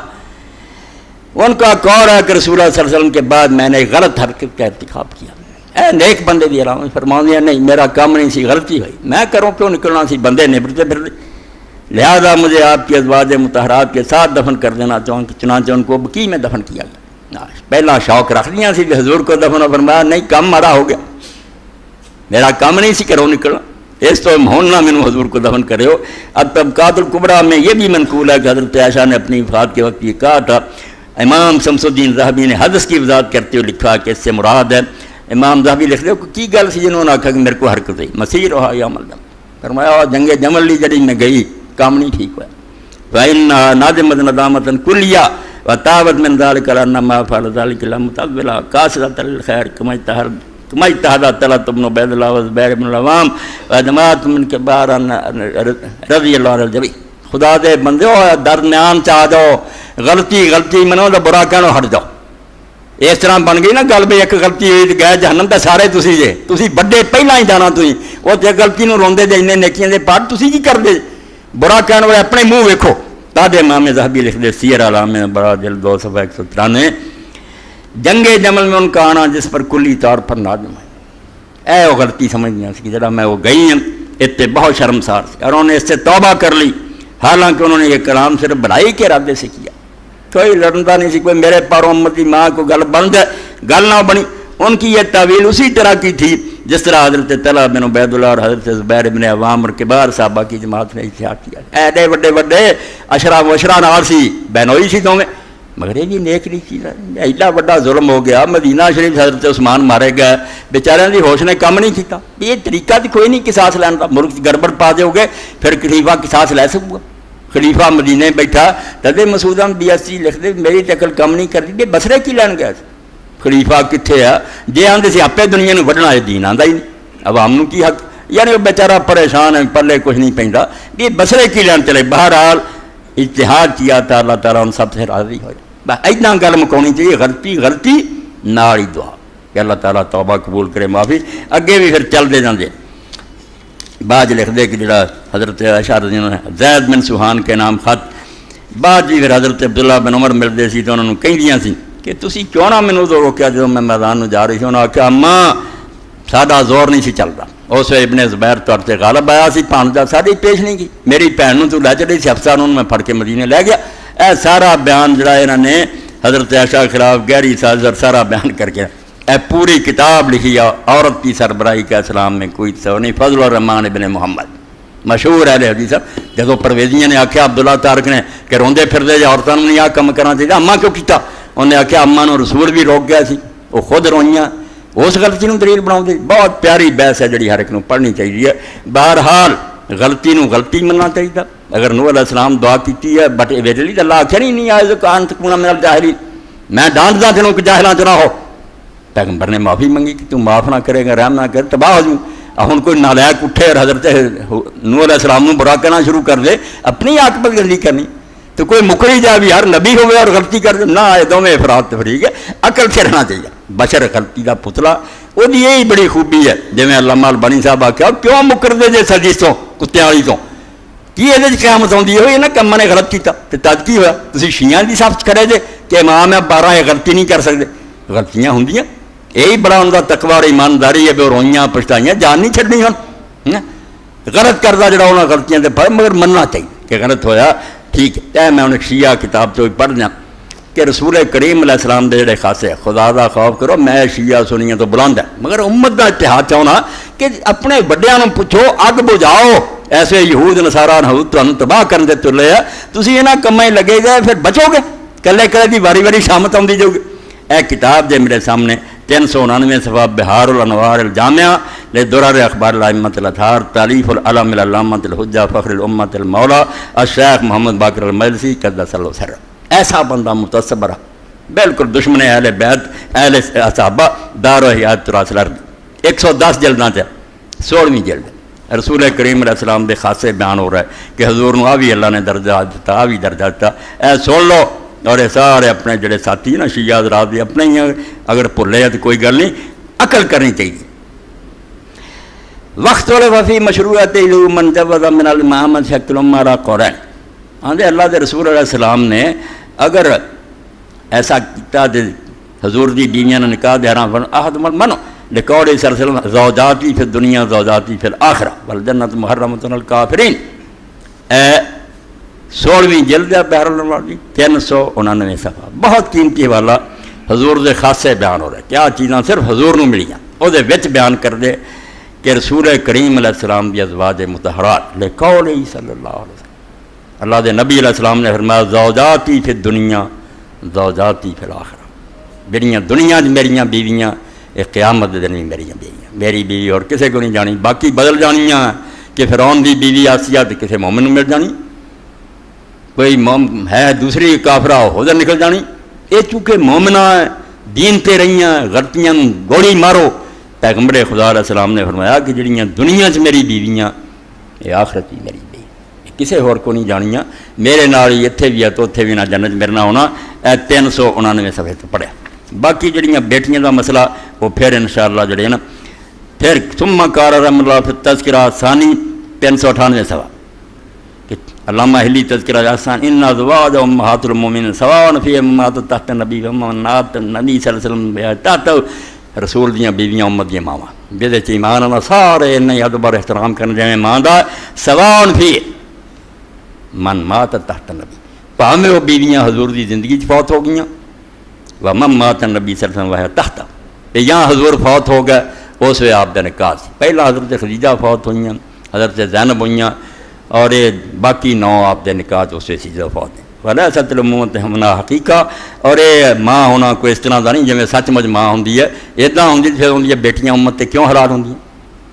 ان کا قول ہے کہ رسول اللہ صلی اللہ علیہ وسلم کے بعد میں نے غلط حرکت کا ارتکاب کیا، اے نیک بندے بھی علامت فرما دیا نہیں میرا کام نہیں سی، غلطی ہوئی، میں کروں کیوں نکلنا سی، بندے نبرتے پھر لہذا مجھے آپ کی ازواج مطہرات کے ساتھ دفن کر دینا چاہوں کہ چنانچہ ان کو بقیع میں دفن کیا گیا۔ پہلا شوق رکھ لیا سی کہ حضور کو دفن، فرمایا نہیں کام مارا ہو گیا، میرا کام نہیں سی کرو نکلنا، اس تو ہوننا مینو حضور کو دفن کرے ہو۔ اب طبقات الکبریٰ میں یہ بھی منقول ہے کہ حضرت عائشہ نے اپنی وفات کے وقت یہ کہا تھا، امام شمس الدین ذہبی نے حدث کی وضاحت کرتے ہوئے لکھا کہ اس سے مراد ہے امام ذہبی لکھ دے کی گل سی جنہوں نے آخا کہ میرے کو حرکت ہوئی مسیر ہوا یا عمل دم، فرمایا جنگ جمل لی جڑی میں گئی کام نہیں ٹھیک ہوا، فَإِنَّا نَادِمَةً نَدَامَةً كُلِّيَّةً وَتَابَتْ مِنْ ذَلِكَ لَأَنَّمَا فَعَلَ ذَلِكَ لَمُتَوِّلًا قَاصِدَةً لِلْخَيْرِ كما اجتهد طلحة بن عبيد الله والزبير بن العوام وجماعت من کبار رضی اللہ عنہ الجميع۔ خدا دے بندے ہو درمیان چاہ جاؤ، غلطی منو تو برا کہنو ہٹ جاؤ، اس طرح بن گئی نا گل بھی ایک غلطی ہوئی تو گئے جہنم تے سارے تسی جے، تسی بڑے پہلا ہی جانا، تھی وہ تے غلطی نو روندے جے انہیں نیکیاں دے پاٹ تسی کی کر دے، برا کہنے والے اپنے منہ ویکھو۔ تاڈے امام ذہبی لکھ دے سیر اعلام نبلاء جلد 2 صفحہ 193، جنگ جمل میں ان کا آنا جس پر کلی طور پر نادم ہے، اے وہ غلطی سمجھ گیا سی کہ جڑا میں وہ گئی ہوں اتنے بہت شرمسار سی، اور انہوں نے اس سے توبہ کر لی، حالانکہ انہوں نے یہ کلام صرف بڑائی کے ارادے سے کیا، کوئی لڑتا نہیں سی، کوئی میرے پاروں امتی ماں کو گل بن جائے، گل نہ بنی۔ ان کی یہ تعویل اسی طرح کی تھی جس طرح حضرت طلحہ بن عبید اللہ اور حضرت زبیر بن عوام اور کبار صحابہ کی جماعت نے اتحاد کیا، ایڈے بڑے اشرا وشرا نال سی، بہنوئی سی دونوں، مگر یہ بھی نیک نہیں چیز ہے، ایڈا بڑا ظلم ہو گیا، مدینہ شریف حضرت عثمان مارے گئے، بیچارے دی ہوش نے کام نہیں کیتا، یہ طریقہ تو کوئی نہیں قصاص لینے کا، ملک گڑبڑ پا دے ہو گئے پھر خلیفہ قصاص لے سکوں گا، خلیفہ مدینے بیٹھا تدے مسعود احمد BSc لکھ دے میری تکل کم نہیں کر دی، بسرے کی لین گیا خلیفہ کتنے ہے، جی آدھے سے آپ دنیا نے وڈنا ہے، دین آتا ہی نہیں، عوام نو کی حق، یعنی وہ بیچارہ پریشان ہے، پلے کچھ نہیں پہنتا، یہ بسرے کی لین چلے، بہرحال اجتہاد کیا تھا، اللہ تعالیٰ ان سب سے راضی ہو جائے، اتنا گل مکانی چاہیے، غلطی نال ہی دعا کہ اللہ تعالیٰ توبہ قبول کرے، معافی اگے بھی پھر چلتے جاندے۔ بعد لکھ دے کہ جڑا حضرت عائشہ رضی اللہ عنہ زید بن سوہان کے نام خط، بعد جی پھر حضرت عبداللہ بن عمر ملتے سی تو انہوں نے کہندیاں سی کہ تسی کیوں نہ مینوں تو روکیا جدوں میں میدان نو جا رہی سی، انہوں نے آخیا اماں ساڈا زور نہیں سی چلتا، اس وقت ابن زبیر طور سے غالب آیا سی، پانچ ساری پیش نہیں کی، میری بھن نو تو لے چڑی سی، افسر انہوں میں پھڑ کے مدینے لے گیا، اے سارا بیان جڑا انہوں نے حضرت عائشہ کے خلاف گہری سازش سارا بیان کر کے اے پوری کتاب لکھی ہے عورت کی سربراہی کا اسلام میں کوئی تصور نہیں. فضل الرحمان ابن محمد مشہور اہل حدیث. جدو پرویزیاں نے آخیا عبداللہ تارک نے کہ روندے پھردے جے عورتوں نہیں آ کم کرنا چاہیے, اماں کیوں کیتا؟ انہیں آخیا اماں نو رسول بھی روک گیا سی, وہ خود روئیاں, اس غلطی نو دلیل بناؤ. بہت پیاری بحث ہے جڑی ہر ایک نو پڑھنی چاہیے. بہرحال غلطی نو غلطی مننا چاہیے. اگر نوح علیہ السلام دعا کیتی ہے بٹ ویٹلی تو اللہ آخیا نہیں آئے کان تکونا من الجاہلین, میں ڈانٹدا تینوں کہ جاہلاں چ نہ ہو. پیغمبر نے معافی منگی کہ تم معاف نہ کرے گا, رحم نہ کر, تباہ ہو جوں. ہن کوئی نالائق اٹھے اور حضرت نوح علیہ السلام نو برا کہنا شروع کر دے, اپنی عاقبت گندی کرنی. تو کوئی مکری جائے بھی ہر نبی ہوئے اور غلطی کر دے, نہ آئے دونوں افراد تفریق ہے. عقل سے رہنا چاہیے. بشر غلطی کا پتلا, وہ یہی بڑی خوبی ہے. جی علامہ البانی صاحب آخیا کیوں مکر دے جے سجیس تو کتوں والی تو کی یہ قیامت آتی ہے نا کما نے غلط کیا تو تد کی ہوا تھی شیعہ کی صف کرے جے کہ امام ہے 12 یہ غلطی نہیں کر سکتے. غلطیاں ہوں یہی بڑا ان کا تقوی اور ایمانداری ہے. روئیاں پچھتائیاں جان نہیں چڈنی ہوں. غلط کردہ جڑا انہیں غلطیاں سے پڑھ مگر مننا چاہیے کہ غلط ہویا ٹھیک ہے. میں انہیں شیعہ کتاب چ پڑھ دیا کہ رسول کریم علیہ السلام دے جڑے خاصے خدا دا خوف کرو. میں شیعہ سنیاں تو بلند ہے مگر امت دا اتحاد چاہنا کہ اپنے بڑیاں نوں پوچھو اگ بجھاؤ. ایسے یہود نصارا نحوت تمہیں تباہ کرنے دے تلے ہے, تسی یہاں کمیں لگے گئے پھر بچو گے. کلے کلے دی واری واری شامت آتی جاؤ گی. اے کتاب جے میرے سامنے 399 صفحہ بہار الانوار الجامعہ لدرر اخبار الائمۃ الاطہار تالیف العلم العلامۃ الحجہ فخر الامت المولا الشیخ محمد باقر المجلسی قدس اللہ سرہ. ایسا بندہ متصبر بالکل دشمن اہل بیت اہل صحابہ دار و حیات تراث الارض. 110 جلداں سے 16ویں جلد رسول کریم علیہ السلام دے خاصے بیان ہو رہا ہے کہ حضور نو بھی اللہ نے درجہ دیتا, بھی درجہ دیتا. اے سن لو. اور یہ سارے اپنے جڑے ساتھی نا شیعہ حضرات بھی اپنے ہی اگر بھلے تو کوئی گل نہیں, عقل کرنی چاہیے. وقت والے وفی مشروعیت من جوز من الامامۃ شکل مارا قرآن آندے اللہ دے رسول علیہ السلام نے اگر ایسا کیتا دے حضور دی بیویاں نے نکاح دے حرام فرمایا احد منو لقول صلی اللہ علیہ وسلم زوجاتی فی الدنیا زوجاتی فی الآخرہ والجنت محرمۃ علی الکافرین. 16ویں جلد ہے بہار الانوار دی 399 صفحہ. بہت قیمتی حوالہ حضور دے خاصے بیان ہو رہے. کیا چیزاں صرف حضور نو ملیاں او دے وچ بیان کر دے کہ رسول کریم علیہ السلام دی ازواج مطہرات لقول صلی اللہ علیہ وسلم اللہ دے نبی علیہ السلام نے فرمایا زوجاتی فی الدنیا زوجاتی فی الآخرہ. میریاں دنیا دی میریاں بیویاں ایک قیامت دے دن بھی میریاں بیویاں, میری بیوی اور کسے کو نہیں جانی. باقی بدل جانیاں کہ فرعون دی بیوی آسیہ تو کسے مومن مل جانی, کوئی ہے دوسری کافرہ ہو جا نکل جانی. یہ چونکہ مومنہ ہے دین تے رہیاں غلطیاں گوڑی مارو. پیغمبر خدا علیہ السلام نے فرمایا کہ جڑیاں دنیا چ میری بیویاں یہ آخرت ہی میری بیوی کسے ہور کو نہیں جانیاں. میرے نال ہی اتھے بھی ہے تو اتھے بھی نہ جنت میرے نہ ہونا. 399 صفحے تو پڑھیا. باقی جڑیاں بیٹیاں دا مسئلہ وہ پھر انشاءاللہ جڑے نا پھر ثم قال رحم اللہ فی التذکرہ ثانی 398 صفحہ کہ علامہ اہلی تذکرہ آسان ان ازواج امہات المومنین سواء فی امہات تحت نبی امہات نبی صلی اللہ علیہ وسلم تحت رسول دیاں بیویاں امت دیاں ماواں جہدے چ ایمان والا سارے انہیں ادب احترام کرنے جائیں ماں دا سواء فی من مات تحت نبی پاویں وہ بیویاں حضور دی زندگی چ فوت ہو گئیاں ومن مات نبی صلی اللہ علیہ وسلم تحت یہاں حضور فوت ہو گئے اس وے آپ دا نکاح سی. پہلا حضرت خدیجہ فوت ہوئیاں حضرت زینب ہوئیاں اور یہ باقی 9 آپ دے نکاح اس وے سیدھا فوت ہیں. ولیست الامومۃ ہمنا حقیقہ اور یہ ماں ہونا کوئی اس طرح دا نہیں جویں سچ مچ ماں ہوندی ہے ادا ہوندی پھر ہوندی ہے بیٹیاں امت تے کیوں حلال ہوندیاں.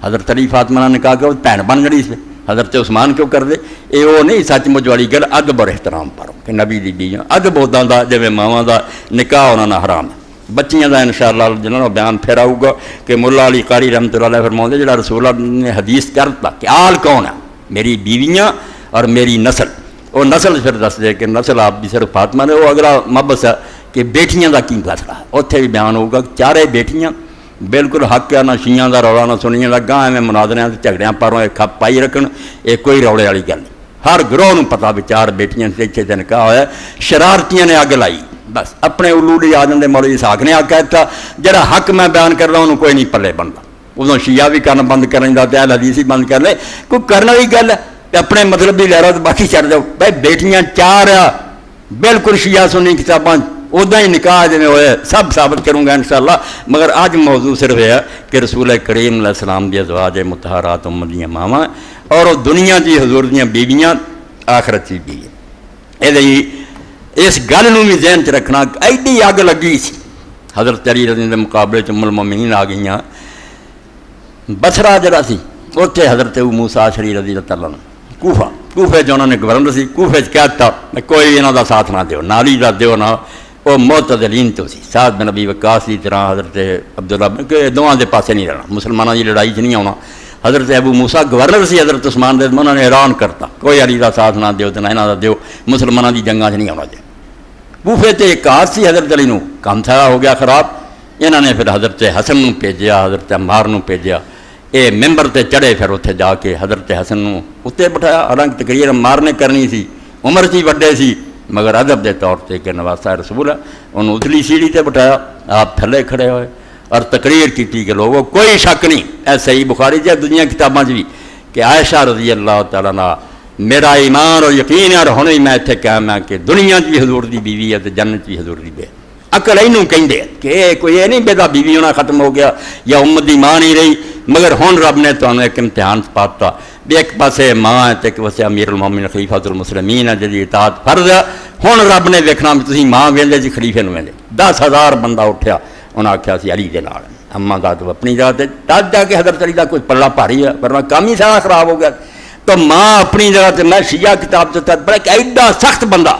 حضرت علی فاطمہ نے نکاح کرو بھین بن گئی اس پہ حضرت عثمان کیوں کر دے. یہ وہ نہیں سچ مچ والی گل ادب اور احترام پر کہ نبی دی بیویاں ادب ادا دا جویں ماواں دا نکاح ہونا نہ حرام ہے. بچیاں دا انشاءاللہ جنہوں بیان پھر آؤ گا کہ ملا علی قاری رحمۃ اللہ علیہ فرماؤں جڑا رسول اللہ نے حدیث کرتا کہ آل کون ہے میری بیویاں اور میری نسل. وہ نسل پھر دس دے کہ نسل آپ بھی صرف فاطمہ نے. وہ اگلا مبس ہے کہ بیٹیاں دا کی فیصلہ ہے اتنے بھی بیان ہوگا. چارے بیٹیاں بالکل حق ہے نہ شیعہ دا رولا نہ سنیاں دا گاہ میں مناظریاں جھگڑیاں پروں ایک کھپ پائی رکھن یہ کوئی روڑے والی گل نہیں. ہر گروہ نوں پتا بھی 4 بیٹیاں سے اتنے نکاح ہوا. شرارتیاں نے اگ لائی بس اپنے الوڑی آ جاندے مولوی اسحاق نے آ کہتا جڑا حق میں بیان کر رہا انہوں کوئی نہیں پلے بنتا. ادوں شیعہ بھی کرنا بند کر دیں اہل حدیث ہی بند کر لے. کوئی کرنے والی گل ہے اپنے مطلب بھی لے رہا تو باقی چڑھ جاؤ. بھائی بیٹیاں 4 بالکل شیعہ سنی کتاباں ادا ہی نکاح جی ہوئے سب ثابت کروں گا انشاءاللہ، مگر آج موضوع صرف ہے کہ رسول کریم علیہ السلام دی ازواج مطہرات امت دیاں ماواں اور وہ دنیا دی حضور دیاں بیویاں آخرت دی بیوی، اس گل نوں بھی ذہن چ رکھنا، ایڈی اگ لگی سی حضرت علی رضی اللہ دے مقابلے چ ام المومنین آ گئیاں، بصرہ جڑا سی اتنے حضرت ابو موسیٰ اشعری رضی اللہ تعالیٰ کوفے جو انہوں نے گورنر سی، کوفے کہتا کوئی انہوں دا ساتھ نہ دیو، نالی دا دیو نہ، وہ معتدلین تو سی، سعد بن ابی وقاص کی طرح حضرت عبداللہ کہ دواں دے پاسے نہیں رہنا، مسلمانوں کی لڑائی چ نہیں آنا۔ حضرت ابو موسیٰ گورنر سی حضرت عثمان دے، انہوں نے اعلان کرتا کوئی علی دا ساتھ نہ دیو تو نہ انہوں دا دیو، مسلمانوں کی جنگاں چ نہیں آنا جائے۔ کوفے تے ایک کار سی حضرت علی نو، کام سارا ہو گیا خراب، انہوں نے پھر حضرت حسن نو بھیجیا، حضرت عمار نو بھیجیا، اے ممبر تے چڑھے، پھر اتنے جا کے حضرت حسن نو اتنے بٹھایا، حالانکہ تقریر عمار نے کرنی سی، عمر سی وڈے سی، مگر ادب دے طور تے کہ نواسہ رسول ہے انہوں اتلی سیڑھی تے بٹھایا، آپ تھلے کھڑے ہوئے اور تقریر کی کہ لوگوں کوئی شک نہیں، اے صحیح بخاری جی دنیا کتاباں بھی کہ عائشہ رضی اللہ تعالیٰ عنہ میرا ایمان اور یقین ہے، اور ہونے ہی میں اتنے قائم ہے کہ دنیا بھی حضور دی بیوی ہے تو جنت بھی حضور دی بے عقل اینوں کہندے کہ کوئی یہ نہیں بیدا بیوی ہونا ختم ہو گیا یا امت دی ماں نہیں رہی، مگر ہن رب نے تو ایک امتحان پاتا بھی ایک پاسے ماں ہے تے ایک پاسے امیر المومنین خلیفۃ المسلمین ہے جی اطاعت فرض ہے، ہن رب نے ویکھنا بھی تسی ماں ویندے جی خلیفے نو ویندے۔ 10,000 بندہ اٹھیا، انہاں آکھیا سی علی دے نال، اماں ذات اپنی ذات، تب جا کے حضرت علی دا کوئی پلہ بھاری ہے، ورنہ کام ہی سارا خراب ہو گیا۔ تو ماں اپنی جگہ تے میں شیعہ کتاب سے بڑا ایڈا سخت بندہ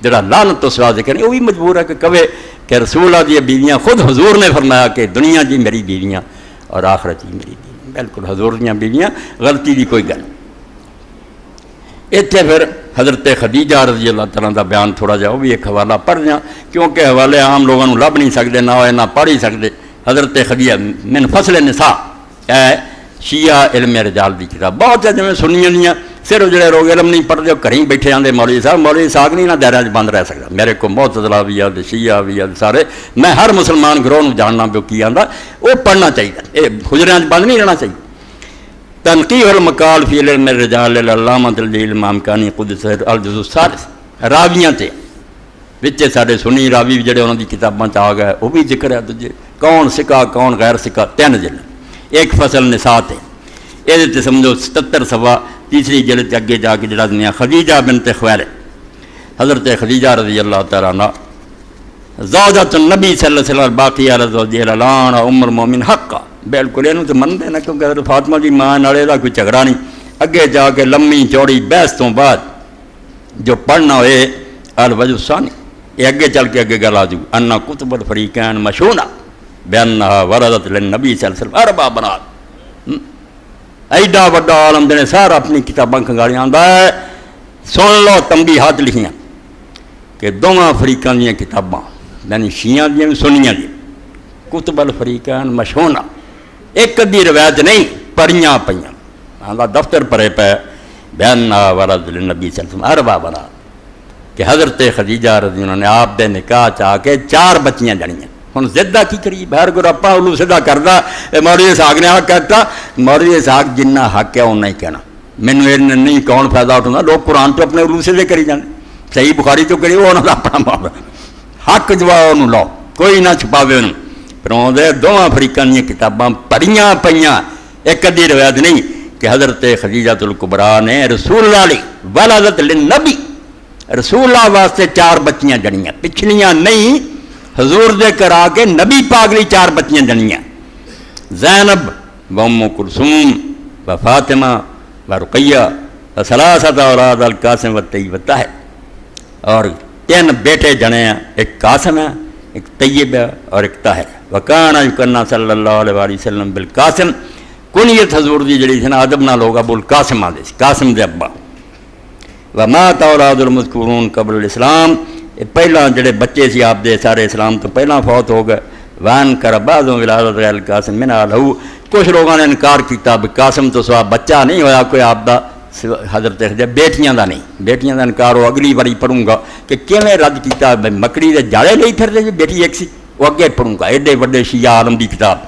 جڑا لعنت تو سوا ذکر نہیں، وہ بھی مجبور ہے کہ کہے کہ رسول اللہ دی بیویاں خود حضور نے فرمایا کہ دنیا جی میری بیویاں اور آخرت جی میری بیویاں، بالکل حضور دیاں بیویاں، غلطی دی کوئی گل۔ اتنے پھر حضرت خدیجہ رضی اللہ تعالیٰ دا بیان تھوڑا جا وہ بھی ایک حوالہ پڑھ جاں کیونکہ حوالے عام لوگوں لب نہیں سکتے، نہ ہوئے نہ پڑھ ہی سکتے۔ حضرت خدیجہ من فصل نساء ہے شیعہ علم رجال دی کتاب، بہت ہے جویں سنیاں دیاں، صرف جڑے لوگ علم نہیں پڑھتے وہ گھریں بیٹھے آندے مولوی صاحب نہیں نہ دائرہ بند رہ سکتا، میرے کو معتزلہ بھی ہے شیعہ بھی ہے سارے، میں ہر مسلمان گروہ نو جاننا پہ کی آندا وہ پڑھنا چاہیے، یہ حجرے بند نہیں رہنا چاہیے۔ تنقیح المقال فی علم الرجال العلامہ الجلیل امام کانی قدس الجزء الثالث، راویاں تے وچے سارے سنی راوی جڑے انہاں دی کتاباں چ آ گئے وہ بھی ذکر ہے، دجے کون سکا کون غیر سکا، 3 جلد، ایک فصل نساء تے یہ تے سمجھو 77 صفحہ، تیسری جلد اگے جا کے جڑا دنیا خدیجہ بنت خویلد، حضرت خدیجہ رضی اللہ تعالیٰ عنہ زوجۃ النبی صلی اللہ علیہ وسلم باقیہ رضی اللہ عنہ ام المومن حقا، بالکل یہ تو منتے نا کیونکہ حضرت فاطمہ دی ماں نالے دا کوئی جھگڑا نہیں۔ اگے جا کے لمبی چوڑی بحث تو بعد جو پڑھنا ہوئے الوجہ الثانی، یہ اگے چل کے اگے گل آ جو انا کتب الفریقین مشہونہ بانہا وردت للنبی صلی اللہ علیہ وسلم 4 بنات، ایڈا وڈا عالم نے سارا اپنی کتاباں کھنگالیاں آندا ہے۔ سن لو تنبیہات لکھیاں کہ دونوں فریقاں دیاں کتاباں یعنی شیعہ دیاں سنیاں دیاں کتب الفریقین مشہونہ، ایک دی روایت نہیں پڑھیاں پئیاں، آندا دفتر پڑے پے بانہا وردت للنبی صلی اللہ علیہ وسلم 4 بنات کہ حضرت خدیجہ رضی اللہ عنہ نے آپ دے نکاح چاہ کے 4 بچیاں جڑیاں۔ ہن زدہ کی کری بہر کو رپا اولو سدھا کردا، مولوی اسحاق نے آ کہتا مولوی اسحاق جنہ حق ہے اُنہ ہی کہنا، مینوں نہیں کون فائدہ اٹھاؤں، لوگ قرآن تو اپنے اولو سے کری جانے، صحیح بخاری تو کری وہ انہوں نے اپنا معاملہ حق جو انہوں لو کوئی نہ چھپاوے انہوں۔ پھر آدھے دونوں فریقاں دیاں کتاباں پڑھیاں پئیاں، ایک ادھی روایت نہیں کہ حضرت خدیجۃ الکبریٰ نے رسول اللہ علیہ ولدت للنبی، رسول اللہ واسطے 4 بچیاں جڑیاں، پچھلیاں نہیں، حضور دے کرا کے نبی پاک لی 4 بچیاں جڑیاں، زینب و ام کلثوم و فاطمہ و رقیہ و ثلاثۃ اولاد القاسم و طیب و طاہر، اور 3 بیٹے جنے ہیں، ایک قاسم ہے، ایک طیب ہے اور ایک طاہر ہے۔ وکان یکنہ صلی اللہ علیہ وآلہ وسلم بالقاسم، کنیت حضور دی جڑی تھی نا ادب نہ لوگ ابو القاسم آدھے سی، قاسم دے ابا۔ ومات اولاد المذکورون قبل الاسلام، پہلا جڑے بچے سی آپ دے سارے اسلام تو پہلا فوت ہو گئے۔ وان کر بعض ولادت غیر القاسم من لہو، کچھ لوگوں نے انکار کیتا کہ قاسم تو سوا بچہ نہیں ہویا کوئی آپ دا، حضرت بیٹیاں دا نہیں، بیٹیاں دا انکار ہو اگلی باری پڑھوں گا کہ کیویں رد کیتا، مکڑی دے جالے نہیں پھردے جی بیٹی ایک سی، وہ اگے پڑھوں گا، ایڈے وڈے شیعہ عالم دی کتاب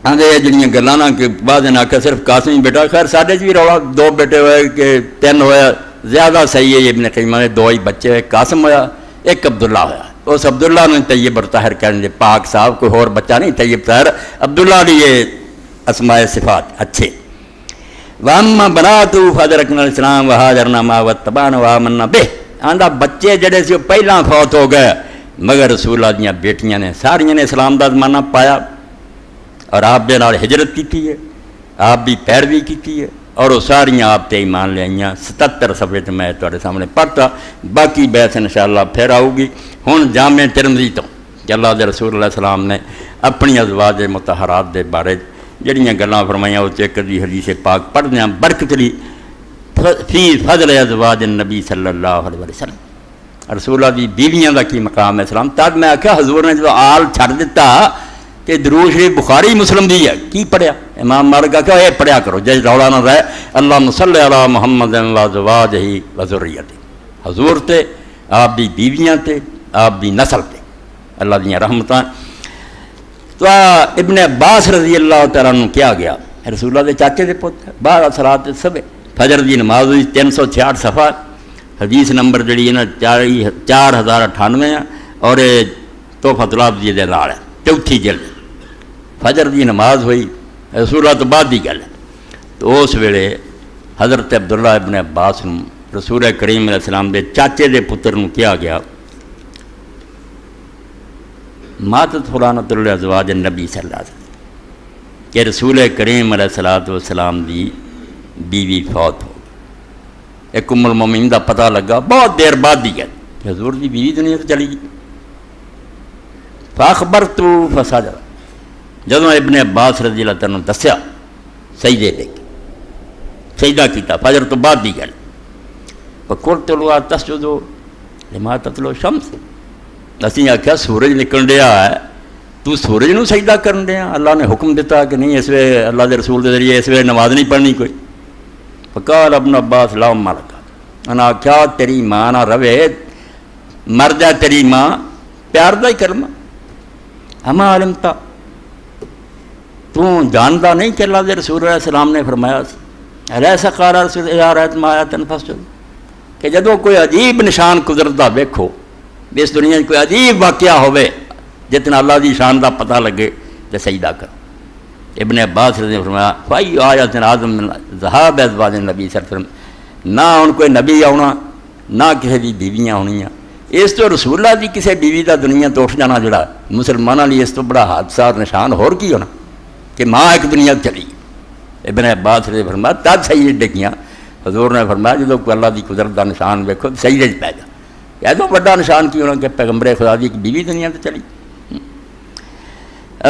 آدھے جڑیاں گلاں نا کہ بعض نے آکھیا صرف قاسم ہی بیٹا، خیر ساڈے بھی رولا 2 بیٹے ہوئے کہ 3 ہویا، زیادہ صحیح ہے ابن قیمہ نے 2 ہی بچے ہوئے، قاسم ہویا، ایک عبداللہ ہوا، اس عبداللہ نے طیب اور طاہر کہنے پاک صاحب، کوئی اور بچہ نہیں، طیب طاہر عبداللہ نے یہ اسماء صفات اچھے. واما بناتو فادرکنا الاسلام وہاجرنا ما واتبعنا وآمنا بہ. آندا بچے جڑے سی پہلا فوت ہو گئے، مگر رسول اللہ دیاں بیٹیاں نے ساریاں نے اسلام دا زمانہ پایا اور آپ دے نال ہجرت کیتی ہے، آپ بھی پیروی کیتی ہے، اور وہ ساریاں آپ تے ایمان لے آئیاں. 77 صفحے تے میں تواڈے سامنے پڑھتا، باقی بحث انشاءاللہ پھر آؤ گی. ہن جامع ترمذی تو کہ اللہ دے رسول اللہ السلام نے اپنی ازواج مطہرات دے بارے جڑیاں گلاں فرمائیاں، وہ ایک دی حدیث پاک پڑھنے ہیں، برکت لی فی فضل ازواج النبی صلی اللہ علیہ وسلم. رسول اللہ دی بیویاں دا کی مقام ہے اسلام. تب میں آکھا حضور نے جو آل چھڑ دیتا کہ درود شریف بخاری مسلم دی ہے، کی پڑھیا؟ امام مالک کا کہ یہ پڑھیا کرو جے رولا نہ رہے، اللہم صلی علی محمد و ازواجہ و ذریتہ. حضور تے، آپ دی بیویاں تے، آپ دی نسل تے اللہ دیاں رحمتاں. تو ابن عباس رضی اللہ تعالیٰ عنہ کیا گیا، رسول اللہ دے چاچے دے پتر، بعد صلاۃ صبح فجر دی نماز ہوئی، 366 صفحہ، حدیث نمبر جڑی ہے نا 4098 ہے، اور تحفۃ العبد دے نال ہے، چوتھی جلد. فجر دی نماز ہوئی، رسول اللہ تو بعد دی گل ہے. تو اس ویلے حضرت عبداللہ ابن عباس رسول کریم علیہ السلام دے چاچے دے پتر نو کیا گیا، ماتت فلانۃ الازواج النبی صلی اللہ علیہ وسلم، کہ رسول کریم علیہ السلام دی بیوی فوت ہو. ایک ام المومنین دا پتہ لگا بہت دیر بعد دی گل کہ حضور دی بیوی دنیا سے چلی گئی. فاخبرت فسجد، جدوں ابن عباس رضی اللہ تعالیٰ عنہ دسیا سجدے دے کے سجدہ کیتا، فجر تو بعد دی گل. فقلت له تسجد لما تطلع الشمس، اسی آخیا سورج نکل رہا ہے، تو سورج نو سجدہ کرن دیا؟ اللہ نے حکم دیتا کہ نہیں اس ویلے اللہ دے رسول دے ذریعے اس ویلے نماز نہیں پڑھنی کوئی. فقال ابن عباس لا مالک، انا آخیا تیری ماں نہ روے، مر جا تیری ماں، پیار دا ہی کلمہ. اما علمتا، تو جاندا نہیں کہ اللہ دے رسول علیہ السلام نے فرمایا ایسا قال رسول اذا رأیت ما آیۃ فاسجد، کہ جدوں کوئی عجیب نشان قدرت دا ویکھو، اس دنیا کوئی عجیب واقعہ ہوئے جتنا اللہ دی شان دا پتہ لگے تو سجدہ کرو. ابن عباس رضی اللہ عنہ نے فرمایا فَأَيُّ آیَةٍ أَعْظَمُ مِنْ ذَهَابِ أَزْوَاجِ النَّبِيِّ صلی اللہ علیہ وسلم. نہ ان کوئی نبی آنا، نہ کسی دی بیویاں ہونیاں. اس تو رسول اللہ دی کسی بیوی دا دنیا تو اٹھ جانا جڑا مسلمانوں لیے اس تو بڑا حادثہ اور نشان ہور کی ہونا کہ ماں ایک دنیا چلی. ابن عباس رضی اللہ عنہ نے فرمایا تب سجدے ڈگیاں. حضور نے فرمایا جدوں کوئی اللہ دی قدرت دا نشان ویکھو سجدے پہ جا. ایسا بڑا نشان کی ہونا کہ پیغمبر خدا دی ایک بیوی دنیا تے چلی.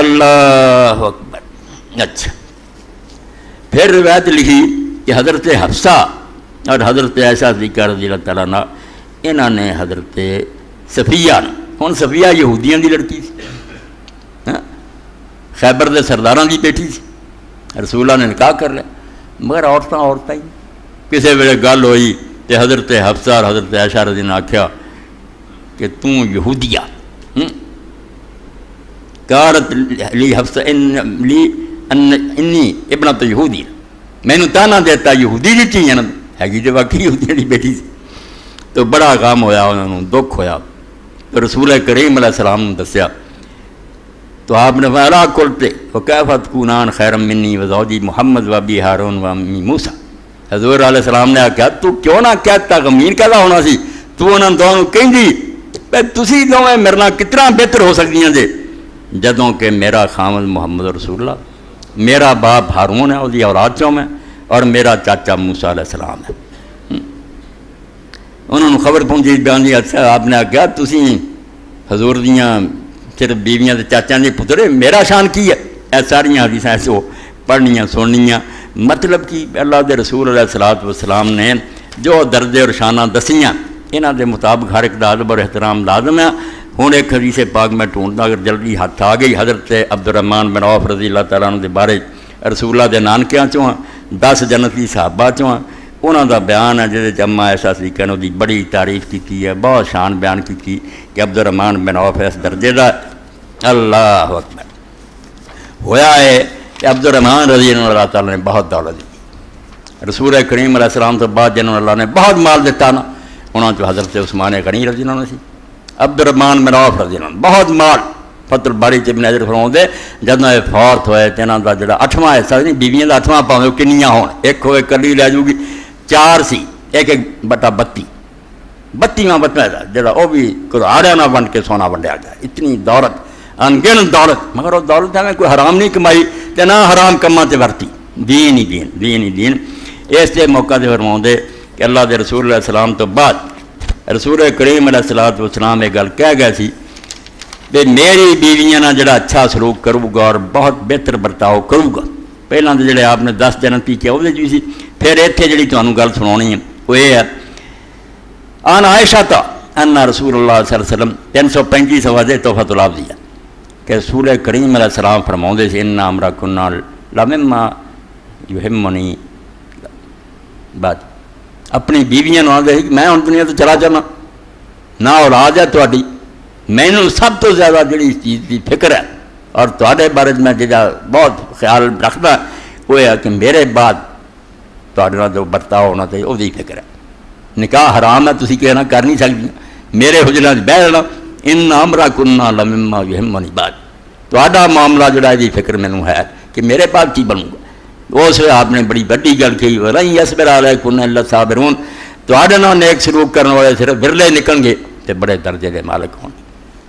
اللہ اکبر. اچھا پھر روایت لکھی کہ حضرت حفصہ اور حضرت عائشہ صدیقہ رضی اللہ تعالیٰ عنہ انہوں نے حضرت صفیہ، ہن صفیہ یہودیاں دی لڑکی سی، خیبر دے سرداراں دی بیٹی سی. رسول اللہ نے نکاح کر لیا، مگر عورتاں ہی. کسی ویلے گل ہوئی تو حضرت حفصہ اور حضرت عائشہ رضی اللہ عنہ آکھیا کہ تو یہودیہ. قالت لی حفصہ انی ابنۃ یہودی، میں نے تانا دیتا یہودی دی چیز ہے کہ واقعی یہودیاں دی بیٹی سی. تو بڑا غم ہویا، انہوں نے دکھ ہویا. تو رسول کریم علیہ السلام نے دسیا تو آپ نے فرمایا قلتے وکیف تکونان خیرا منی وزوجی محمد و ابی ہارون و امی موسیٰ. حضور علیہ السلام نے آخیا تو کیوں نہ کہتا، غمین کہتا ہونا سی، تو انہوں نے دونوں کہیں پہ تسی دونوں میرے نال کتنا بہتر ہو سکتیاں جے جدوں کہ میرا خامد محمد رسول اللہ، میرا باپ ہارون ہے، وہی اولاد چوں میں، اور میرا چاچا موسیٰ علیہ السلام ہے. انہوں نے خبر پہنچی بیان دی. اچھا آپ نے آخیا تسی حضور دیاں صرف بیویاں تے چاچا دے پتر، میرا شان کی ہے؟ اے ساریاں حدیثاں ایسے پڑھنیاں سننیاں. مطلب کہ اللہ دے رسول علیہ السلام نے جو درجے اور شانہ دسیاں انہاں دے مطابق ہر ایک دا ادب اور احترام لازم ہے. ہوں ایک حدیث پاک میں ڈھونڈتا اگر جلدی ہاتھ آ گئی، حضرت عبد الرحمن بن عوف رضی اللہ تعالیٰ عنہ دے بارے رسول اللہ دے نانکیاں چوں 10 جنتی صحابہ چوں انہاں دا بیان ہے جہدے اما عائشہ صدیقہ نے دی بڑی تعریف کی ہے، بہت شان بیان کی کہ عبد الرحمن بن عوف اس درجے دا. اللہ اکبر. ہویا ہے کہ عبد الرحمن رضی اللہ تعالیٰ نے بہت دولت دی. رسول کریم علیہ السلام تو بعد جنہوں اللہ نے بہت مال دیتا نا، انہوں نے حضرت عثمان غنی رضی اللہ عنہ سی، عبد الرحمان بن عوف رضی اللہ عنہ بہت مال فتح الباری ابن حجر فرماؤندے جدوں یہ فوت ہوئے تے انہاں دا جڑا 8واں حصہ نہیں بیویاں دا 8واں پاویں کنیاں ہون ایک ہوئے کلی لے جاؤ گی 4 سی 1/32 32واں بچہ جڑا وہ بھی کڑاڑیا نہ بن کے سونا ونڈیا گیا اتنی دولت انگن دولت مگر وہ دولت ہے کوئی حرام نہیں کمائی تے نہ حرام کماں تے ورتی دین ہی دین دین ہی دین اس لیے موقع دے فرماؤندے کہ اللہ دے رسول علیہ السلام تو بعد رسول کریم علیہ السلام یہ گل کہہ گیا سی کہ میری بیویاں نہ جڑا اچھا سلوک کروں گا اور بہت بہتر برتاؤ کروں گا پہلاں تو جڑے آپ نے 10 جنتی کیا وہ بھی سی پھر اتنے جڑی تمہیں گل سنانی ہے وہ یہ ہے آن عائشہ تا ان رسول اللہ صلی اللہ علیہ وسلم 335 وجہ تحفۃ العابدیہ کہ رسول کریم علیہ السلام فرماؤندے سے ان امرا کنا لمما یہمنی بات اپنی بیویاں نو آدھے کہ میں ہن دنیا تو چلا جانا نہ اولاد ہے تہاڈی مینوں سب تو زیادہ جڑی اس چیز کی فکر ہے اور تہاڈے بارے میں جہاں بہت خیال رکھدا وہ ہے کہ میرے بعد تہاڈے نال جو برتاؤ ہونا چاہیے وہ فکر ہے نکاح حرام ہے تسی کہنا کر نہیں سکتی میرے حجرے وچ بیٹھ جانا ان امرا کنا لمما یہمنی بات تہاڈا معاملہ جڑا دی فکر مینوں ہے کہ میرے بعد کی بنوں گا اس آپ نے بڑی بڑی گل کہی وَلَن يَصْبِرَ عَلَيْكُمْ إِلَّا الصَّابِرُونَ تہاڈے نال نیک سلوک کرنے والے صرف ورلے نکلیں گے تے بڑے درجے دے مالک ہون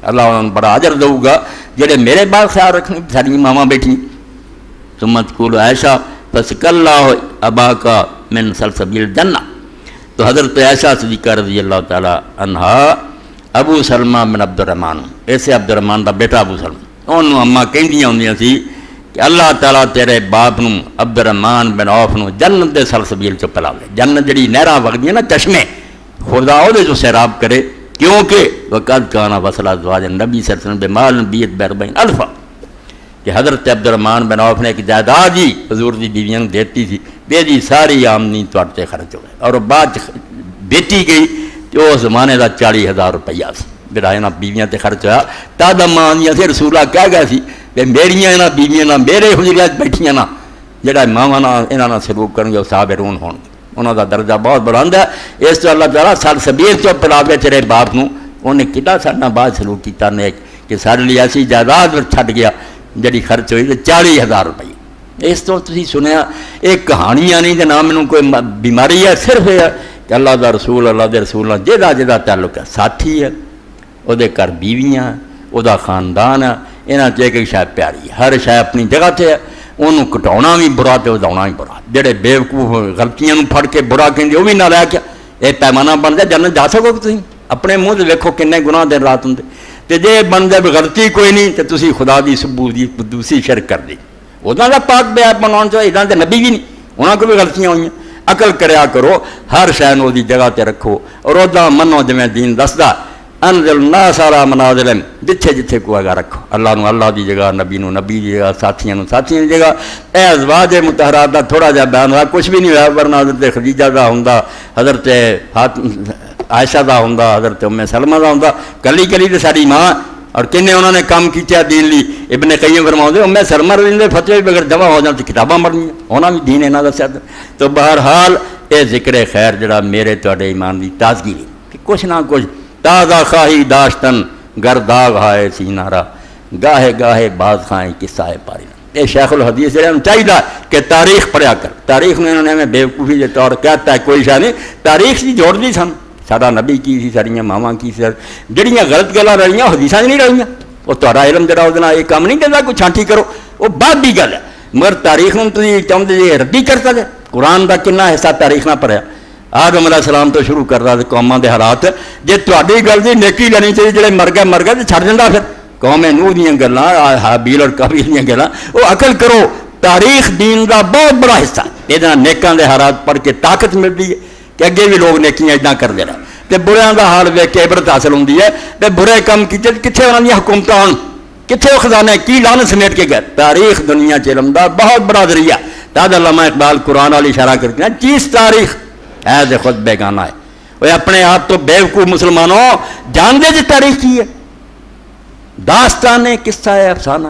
اللہ انہوں بڑا اجر دے گا جڑے میرے بعد خیال رکھنے ساری ماواں بیٹھی ثم تقول عائشہ فسق اللہ اباکا من سلسبیل الجنہ تو حضرت عائشہ صدیقہ رضی اللہ تعالی عنہا ابو سلمہ بن عبد الرحمن ایسے عبد الرحمن دا بیٹا ابو سلمہ انہوں اماں کہندیاں ہوندیاں سی کہ اللہ تعالیٰ تیرے باپ نو عبد الرحمن بن عوف نو جنت دے سلسبیل چو پلا لے جنت جڑی نہراں وگدیاں نا چشمے خدا او دے جو سیراب کرے کیونکہ وقت کانا وصلہ زواج نبی صلی اللہ علیہ وسلم بمال نبیت ب40 الفا کہ حضرت عبد الرحمن بن عوف نے ایک جائیداد جی حضور دی بیویاں دیتی تھی بے دی ساری آمدنی توڑتے خرچ ہوئے اور بعد بیٹی گئی تو اس زمانے دا 40,000 روپیہ سی برائے نا بیویاں تے خرچ ہویا تا دا مانیاں سے رسولہ کہہ گیا سی کہ میریاں نا بیویاں نا میرے حجریات بیٹھیاں نا جڑا ماواں نا انہاں نا سلوک کرن گے صابرون ہون گے انہاں دا درجہ بہت بلند ہے اس تو اللہ تعالیٰ سلسبیل چو پلاوے تیرے باپ نو انہیں کتنا سارنا بعد سلوک کیتا نیک کہ سارے لیے ایسی جائیداد چھڈ گیا جڑی خرچ ہوئی تو 40,000 روپیہ اس تو تسی سنیا ایک کہانیاں نہیں تے نہ مینوں کوئی بیماری ہے صرف یہ کہ اللہ دا رسول اللہ دے رسول جہدا جہدا تعلق ہے ساتھی ہے وہ دے گھر بیویاں وہ دا خاندان ہے یہاں ایک ایک شاید پیاری ہے ہر شاید اپنی جگہ تے ہے انہوں کٹاؤنا بھی برا تے وداؤنا بھی برا جڑے بیوقوف غلطیاں پھڑ کے برا کہیں وہ بھی نہ لے کے یہ پیمانہ بن جائے جنت جا سکو کہ تھی اپنے منہ سے ویکھو کنے گناہ دن رات ہوں تے جے بن جائے غلطی کوئی نہیں تے تسی خدا دی سبو دی دوسری شرک کر دی انہوں دا پاک بیعت بناؤں چاہیے ادھاں تے نبی بھی نہیں انہوں کو بھی غلطیاں ہوئیں عقل کریا کرو ہر شے نو دی جگہ تے رکھو اور ادا منو جویں دین دسدا انزل الناس علی منازل جتھے جتھے کو اگا رکھو اللہ نو اللہ دی جگہ نبی نو نبی دی جگہ ساتھیاں نو ساتھیاں دی جگہ اے ازواج مطہرات دا تھوڑا جہا بیان ہوا کچھ بھی نہیں ہوا ورنہ حضرت خدیجہ دا ہوندا حضرت عائشہ دا ہوندا حضرت ام سلمہ دا ہوندا کلی کلی تے ساری ماں اور کنے انہوں نے کام کیتا دین لی ابن قیم فرماؤندے ام سلمہ رضی دے فتوی بغیر جمع ہو جان تے کتاباں مرنی انہاں بھی دین انہاں دسیا تو بہرحال اے ذکر خیر جڑا میرے تواڈے ایمان دی تازگی کہ کچھ نہ کچھ تازہ خواہی داشتن گرداغ ہائے سینارا گاہے گاہے باز خائیں قصہ پاری یہ شیخ الحدیث جڑے انہوں چاہیے کہ تاریخ پڑھیا کر تاریخ میں انہوں نے بیوقوفی کے طور کہتا ہے کوئی شاہ نہیں تاریخ سے جوڑ دی سن سارا نبی کی سی ساریاں ماواں کی سی جڑیاں غلط گلاں رہیاں حدیثاں نہیں رہیاں وہ تہاڈا علم جڑا وہ یہ کام نہیں دینا کوئی چھانٹی کرو وہ بعد دی گل ہے مگر تاریخ نوں تسی چاہندے جے ردی کر سکے قرآن دا کنا حصہ تاریخ نہ پڑھیا آدم علیہ السلام تو شروع کرتا ہے قوماں دے حالات جے تہاڈی گل دی نیکی لینی چاہیے جڑے مر گئے تے چھڈ جاندا پھر قوم نوح دیاں گلاں حابیل اور قابیل دیاں گلاں وہ عقل کرو تاریخ دین دا بہت بڑا حصہ یہ نیکاں دے حالات پڑھ کے طاقت ملتی ہے کہ اگے بھی لوگ نیکیاں ادا کرتے رہے تے بریاں دا حال ویکھ کے عبرت حاصل ہوندی ہے تے برے کام کیتے کتھے انہاں دی حکومتاں ہن کتھے وہ خزانے کی لعنت سمیٹ کے گئے تاریخ دنیا چ علم دا بہت بڑا ذریعہ تاج علامہ اقبال قرآن والی اشارہ کرتے ہیں چیز تاریخ ایز خود بیگانہ ہے وہ اپنے آپ تو بیوقوف مسلمانوں جان دے جی تاریخ کی ہے داستان قصہ ہے افسانہ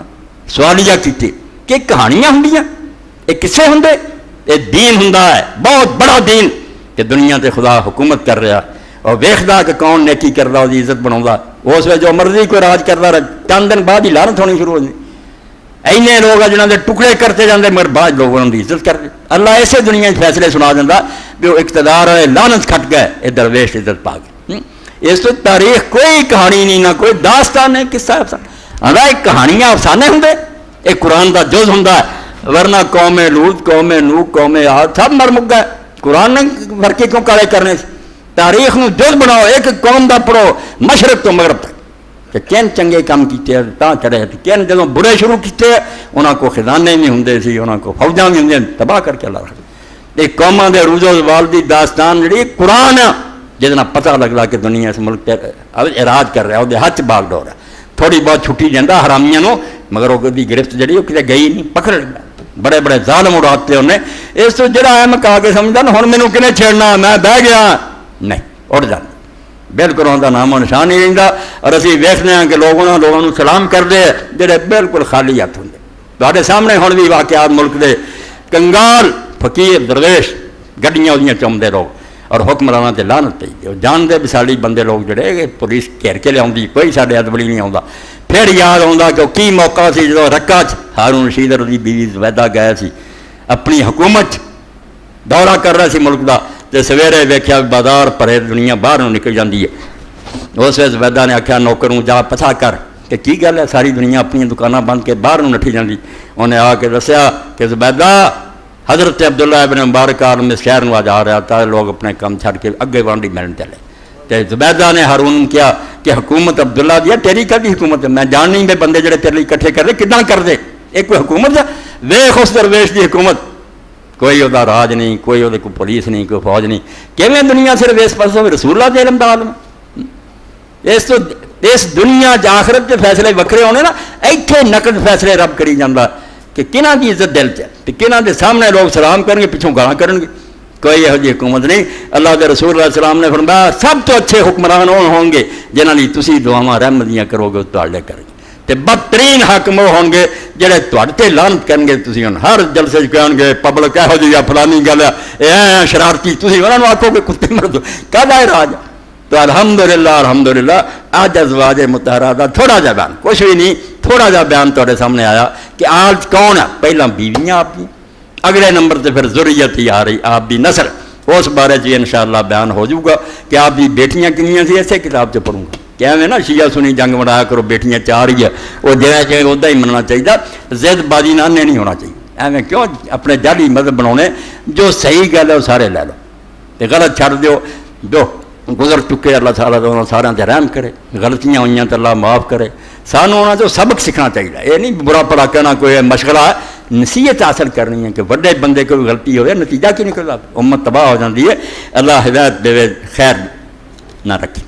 سوالیہ کیتے کہ کہانیاں ہوں یہ قصے ہوں یہ دین ہوں بہت بڑا دین کہ دنیا تے خدا حکومت کر رہا اور ویکھدا کہ کون نیکی کردا وہ عزت بناؤں اس وقت جو مرضی کوئی راج کرتا رہا، چند دن بعد ہی لعنت ہونی شروع ہو جائے. اینے لوگ ہیں جنہوں کے ٹکڑے کرتے جاندے مگر بعد لوگ انہوں کی عزت کرتے. اللہ ایسے دنیا فیصلے سنا دینا بھی وہ اقتدار والے لعنت کھٹ گئے، یہ درویش عزت پا گئے. اس تو تاریخ کوئی کہانی نہیں، نہ کوئی داستان ہے، قصہ افسانہ. ایک کہانیاں افسانے ہوں ایک قرآن کا جز ہوں، ورنہ قوم لوط، قوم نوح، قوم عاد سب مر مک گئے. قرآن نے فرقے کیوں کالے کرنے سے؟ تاریخ نو جز بناؤ، ایک قوم دا پڑھو مشرق تو مغرب تک کہ کن چنگے کام کیتے تاں چڑھے، کن جدوں برے شروع کیتے انہاں کو خزانے بھی ہوندے سی، انہاں کو فوجاں بھی ہوندیاں، تباہ کر کے اللہ رکھے. ایک قوماں دے روز و زوال دی داستان جڑی قرآن ہے جس نال پتہ لگدا کہ دنیا اس ملک تے اراج کر رہا، وہ ہاتھ باغ ڈور ہے. تھوڑی بہت چھٹی جاندا حرامیاں نو، مگر وہ دی گرفت جڑی وہ کتے گئی نہیں، پکڑ لیا. بڑے بڑے ظالم اڑاتے انہیں. اس تو جڑا ہے میں کہا کے سمجھدا نا ہن مینوں کنے چھیڑنا، میں بہ گیا، نہیں اڑ جانا. بالکل ان کا نام و نشان نہیں رہتا. اور اسی ویکھنے ہیں کہ لوگوں سلام کرتے جڑے بالکل خالی ہاتھ ہوں. تواڈے سامنے ہن بھی واقعات ملک دے کنگال فقیر درویش گڈیاں وہ چومتے لوگ اور حکمرانوں سے لعنت پی. جانتے بسالی بندے لوگ جڑے پولیس گھیر کے لیا کوئی سارے ادبلی نہیں آتا. پھر یاد آتا کہ وہ کی موقع سی جب رکا ہارون رشید دی بیوی زبیدہ گئے سی اپنی حکومت دورہ کر رہا سی ملک دا، تے سویرے ویکھیا بازار پرے دنیا باہر نکل جاتی ہے. اس وقت زبیدہ نے آخیا نوکروں جا پتا کر کہ کی گل ہے، ساری دنیا اپنی دکانیں بند کے باہر نٹھی جاتی. انہیں آ کے دسیا کہ زبیدہ حضرت عبداللہ ابن مبارک عالم شہر میں آج آ رہا تھا، لوگ اپنے کام چھڑ کے اگے وانڈی ملن چلے. تو زبیدہ نے ہارون کیا کہ حکومت عبداللہ دی تیری کدی حکومت ہے؟ میں جان نہیں بے بندے جڑے تیرے لیے اکٹھے کر دے کداں کر دے، ایک کوئی حکومت ہے؟ ویخ اس درویش دی حکومت، کوئی وہ راج نہیں، کوئی وہ کوئی پولیس نہیں، کوئی فوج نہیں. کیویں دنیا صرف اس پاسوں رسول اللہ دے علم دا عالم. اس دنیا آخرت کے فیصلے وکھرے ہونے نا، ایتھے نقد فیصلے رب کری جاندہ کہ کنہاں دی عزت دل چ، کنہاں دے سامنے لوگ سلام کریں گے پچھوں گالاں کریں گے. کوئی یہو جی حکومت نہیں. اللہ کے رسول اللہ علیہ السلام نے فرمایا سب تو اچھے حکمران ہوں گے جنہاں لئی تسی دعاواں رحمتیاں کرو گے تواڈے کریں گے. تے بدترین حاکم وہ ہون گے جڑے تواڈے تے لعنت کرن گے. تسی ہن ہر جلسے وچ کہن گے پبلک یہو جی فلانی گل ہے، اے شرارتی، تسی انہاں نوں آکھو گے کتے مردو کہدا ہے راج. تو الحمدللہ آج ازواج مطہرہ دا تھوڑا جا بیان، کچھ بھی نہیں، تھوڑا جا بیان تواڈے سامنے آیا کہ آج کون ہے. پہلا بیویاں آپ کی، اگلے نمبر تے پھر ذریت ہی آ رہی، آپ دی نسل. اس بارے چ انشاءاللہ بیان ہو جائے گا کہ آپ دی بیٹیاں کنیاں سی، ایسے کتاب سے پڑھوں گا. کہویں نا شیعہ سنی جنگ بڑھایا کرو، بیٹیاں 4 ہی ہے، وہ جہاں چاہے ادا ہی مننا چاہیے. زد بازی نانے نہیں ہونا چاہیے. ایویں کیوں اپنے جعلی مذہب بناؤنے؟ جو صحیح گل ہے وہ سارے لے لو، تے غلط چھڑ دیو. جو گزر چکے اللہ تعالیٰ تو سارے تے رحم کرے، غلطیاں ہوئیاں تو اللہ معاف کرے. سانوں انہاں تو سبق سیکھنا چاہیے. یہ نہیں برا بھلا کہنا کوئی مشغلہ ہے، نصیحت حاصل کرنی ہے کہ وڈے بندے کوئی غلطی ہوئے نتیجہ کی نکلتا، امت تباہ ہو جاتی ہے. اللہ ہدایت دے، خیر نہ رکھے.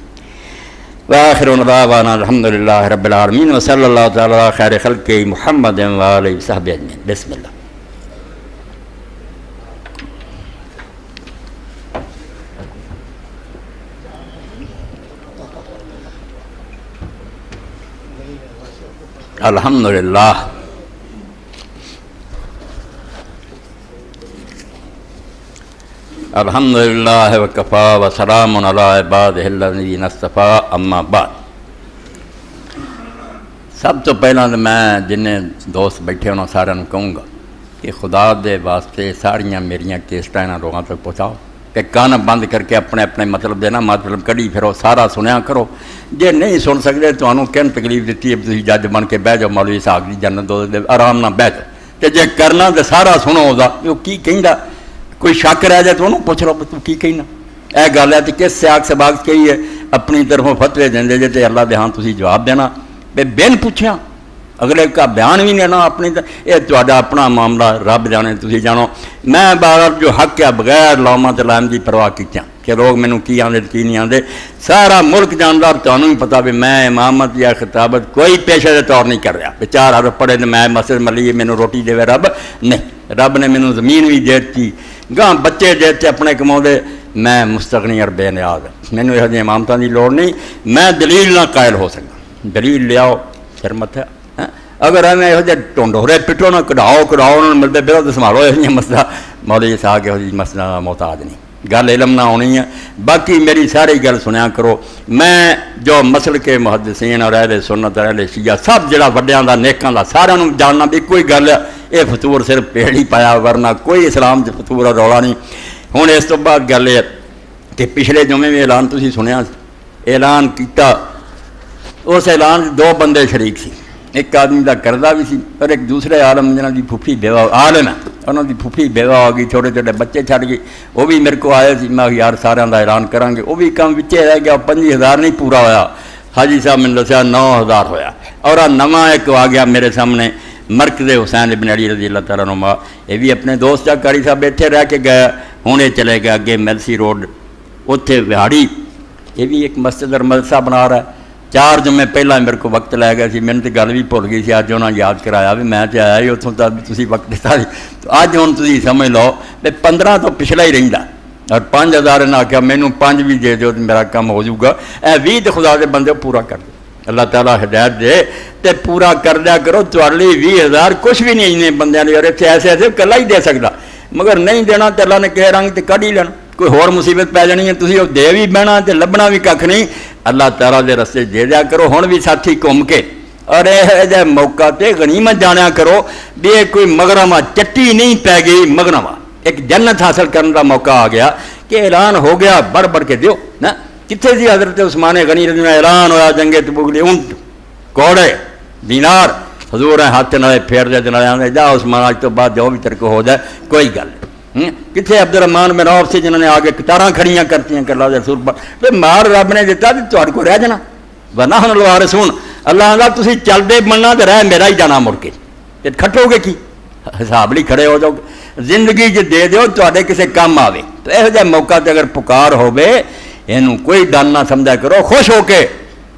وآخر دعوانا الحمدللہ رب العالمین وصلی اللہ تعالی علی خیر خلق محمد وآلہ وصحبہ اجمعین. بسم اللہ. الحمدللہ الحمدللہ وکفا وسلام علی عبادہ الذین اصطفیٰ اما بعد. سب تو پہلا تو میں جنہیں دوست بیٹھے انہوں سارے کہوں گا کہ خدا دے واسطے ساریاں میریاں کیسٹاں انہاں لوگوں تک پہنچاؤ، کہ کان بند کر کے اپنے اپنے مطلب دینا مطلب کڑی پھرو، سارا سنیا کرو. جے نہیں سن سکتے تو انہوں کن تکلیف دیتی ہے تسی جج بن کے بہ جاؤ، مولوی صاحب دی جنت دو دے آرام نہ بہ جاؤ. کہ جے کرنا تو سارا سنو دا وہ کی کہندا، کوئی شک رہ جائے تو انہوں پوچھ لو تو کی کہنا. اے گل ہے تو کس سیاق سے باغ کہی ہے، اپنی طرفوں فتوے دیں جے تے اللہ دے ہاں تسی جواب دینا بے بین پوچھیا، اگلے کا بیان بھی نہیں لینا اپنی. یہ تہاڈا اپنا معاملہ، رب جانے تسی جانو. میں بار جو حق ہے بغیر لومات لائم دی پرواہ کیتیاں کہ لوگ مینوں کی آندے کی نہیں آندے، سارا ملک جاندار تانوں بھی پتا بھی میں امامت یا خطابت کوئی پیشے دے طور نہیں کر رہا. 4 حرف پڑھے تو میں مسجد ملی مینوں روٹی دے رب نہیں. رب نے مینوں زمین بھی دے دیتی، گاں بچے دیتے اپنے کماؤ دے. میں مستغنی اور بے نیاز ہے، مینوں یہ جی امامتاں دی لوڑ نہیں. میں دلیل نہ قائل ہو سکا، دلیل لیاؤ پھر مت. اگر ہمیں یہ جہ ٹونڈورے پٹو نہ کڑاؤ انہوں نے ملتے پھر تو سنبھالو یہ مسئلہ. مولوی صاحب یہ مسئلہ محتاج نہیں. گل علم نہ ہونی ہے. باقی میری ساری گل سنیا کرو. میں جو مسلک کے محدثین اور اہل سنت اور اہل شیعہ سب جڑا وڈیاں دا نیکاں دا سارا جاننا بھی کوئی گل ہے یہ فطور صرف پیڑ ہی پایا ورنہ کوئی اسلام چ فطور اور رولا نہیں. ہوں اس تو بعد گل یہ کہ پچھلے جمعے بھی اعلان تسی سنیا اعلان کیتا. اس اعلان دو بندے شریک سی. ایک آدمی دا کردہ بھی سی اور ایک دوسرے عالم جنہاں دی پھوپھی بیوہ عالم ہے انہوں دی پھوپھی بیوہ ہو گئی چھوٹے چھوٹے بچے چھڑ گئی. وہ بھی میرے کو آئے سی میں یار سارے دا اعلان کریں گے. وہ بھی کم وچے رہ گیا 5000 نہیں پورا ہویا. حاجی صاحب میں دسیا 9000 ہویا. اور نواں ایک آ گیا میرے سامنے مرکز حسین ابن علی رضی اللہ تعالیٰ عنہ. یہ بھی اپنے دوست جا قاری صاحب بیٹھے رہ کے گیا. ہوں یہ چلے گیا اگے میلسی روڈ اتنے وہاڑی. یہ بھی ایک مسجد اور مدرسہ بنا رہا ہے. 4 جمعے پہلا میرے کو وقت لے گیا سی. میں تو گل بھی بھول گئی سی. اج انہوں نے یاد کرایا بھی میں تو آیا ہی اتوں تک تھی وقت دیتا سی. تو اج ہوں تھی سمجھ لو بھی 15 تو پچھلا ہی رہتا اور 5000 نے آخیا مینوں 5 بھی دے دو تو میرا کام ہو جائے گا. 20 تو خدا دے بندے پورا کر دو. اللہ تعالیٰ ہدایت دے تے پورا کر دیا کرو. تھوڑے 20000 کچھ بھی نہیں ان بندے نے. اور اتنے ایسے ایسے کلا ہی دے سکتا مگر نہیں دینا تو اللہ نے کہہ رنگ تو کھ ہی لینا. کوئی ہور مصیبت پی جانی ہے تھی وہ دے بھی بہنا تو لبنا بھی کھ نہیں. اللہ تعالیٰ دے رستے دے دیا کرو. ہوں بھی ساتھی گھوم کے اور یہ موقع تے غنیمت جانیا کرو بھی یہ کوئی مغرمہ چٹی نہیں پی گئی. مغرمہ ایک جنت حاصل کرنے کا موقع آ گیا کہ اعلان ہو گیا. بڑھ بڑھ کے دیو نا. کتنے سی حضرت عثمان غنی رضی اللہ اعلان ہوا جنگ تبوک دی اونٹ کوڑے دینار حضور ہاتھ نالے پھیر دے جناب جا عثمان اج تو بعد جو بھی تیرے کو ہو جائے کوئی گل. کتنے عبد الرحمان بن عوف سے جنہوں نے آگے کتاراں کھڑیاں کرتی ہیں کہ اللہ رسول پر مار رب نے دیتا تو تہاڈے کو رہ جانا ورنہ ہن الوارثون. اللہ آندا تسی چلدے بننا تے رہ میرا ہی جانا مڑ کے تے کھٹو گے کی حساب لی کھڑے ہو جاؤ گے. زندگی جو دے دیو تہاڈے کسے کام آوے. تو یہو جہے موقع تے اگر پکار ہوے اینوں کوئی ڈر نہ سمجھا کرو. خوش ہو کے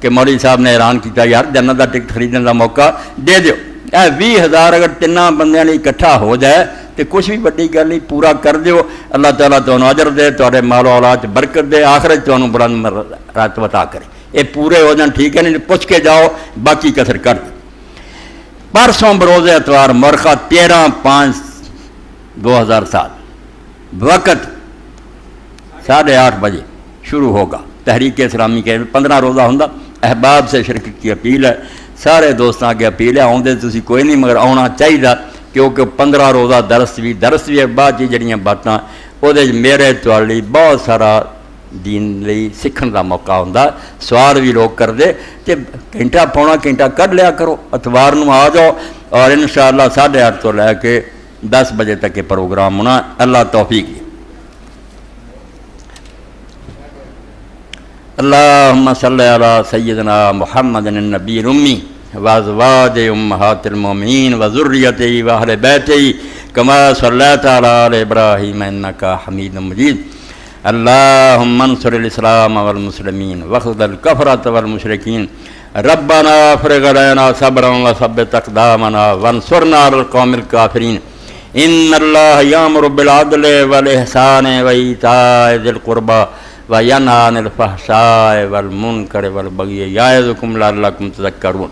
کہ مولوی صاحب نے اعلان کیتا یار جنت دا ٹکٹ خریدنے دا موقع دے دیو. 20000 اگر 3 بندیاں نے اکٹھا ہو جائے تو کچھ بھی بڑی گل نہیں. پورا کر دیو. اللہ تعالیٰ تمہیں اجر دے تھوڑے مال و اولاد برکت دے آخرت تمہیں بلند رتبہ عطا کرے. یہ پورے ہو جان ٹھیک ہے نہیں پوچھ کے جاؤ باقی کسر کر دو. پرسوں بروز اتوار مرخہ 13/5/2007 وقت 8:30 بجے شروع ہوگا. تحریک اسلامی کے 15 روزہ ہوں. احباب سے شرکت کی اپیل ہے. سارے دوستوں کی اپیل ہے. آؤندے تسی کوئی نہیں مگر آنا چاہیے کیونکہ 15 روزہ درست بھی ہے. بعد کی جڑیاں باتاں وہ میرے توالی بہت سارا دین لئی سیکھن دا موقع ہوندا. سوال بھی لوگ کر دے تے گھنٹہ پونا گھنٹہ کڈ لیا کرو. اتوار نو آ جاؤ اور انشاءاللہ 8:30 تو لے کے 10 بجے تک یہ پروگرام ہونا. اللہ توفیق دی. اللہم صلی علی سیدنا محمد النبی الامی وازواج امہات المومنین وذریتہ واہل بیتہ کما صلیت علی آل ابراہیم انکا حمید مجید. اللہم انصر الاسلام والمسلمین وخذل الکفرۃ والمشرکین. ربنا افرغ علینا صبرا وثبت اقدامنا وانصرنا علی القوم الکافرین. ان اللہ یامر بالعدل والاحسان وایتاء ذی القربى وینہی عن الفحشاء والمنکر والبغی یعظکم لعلکم تذکرون.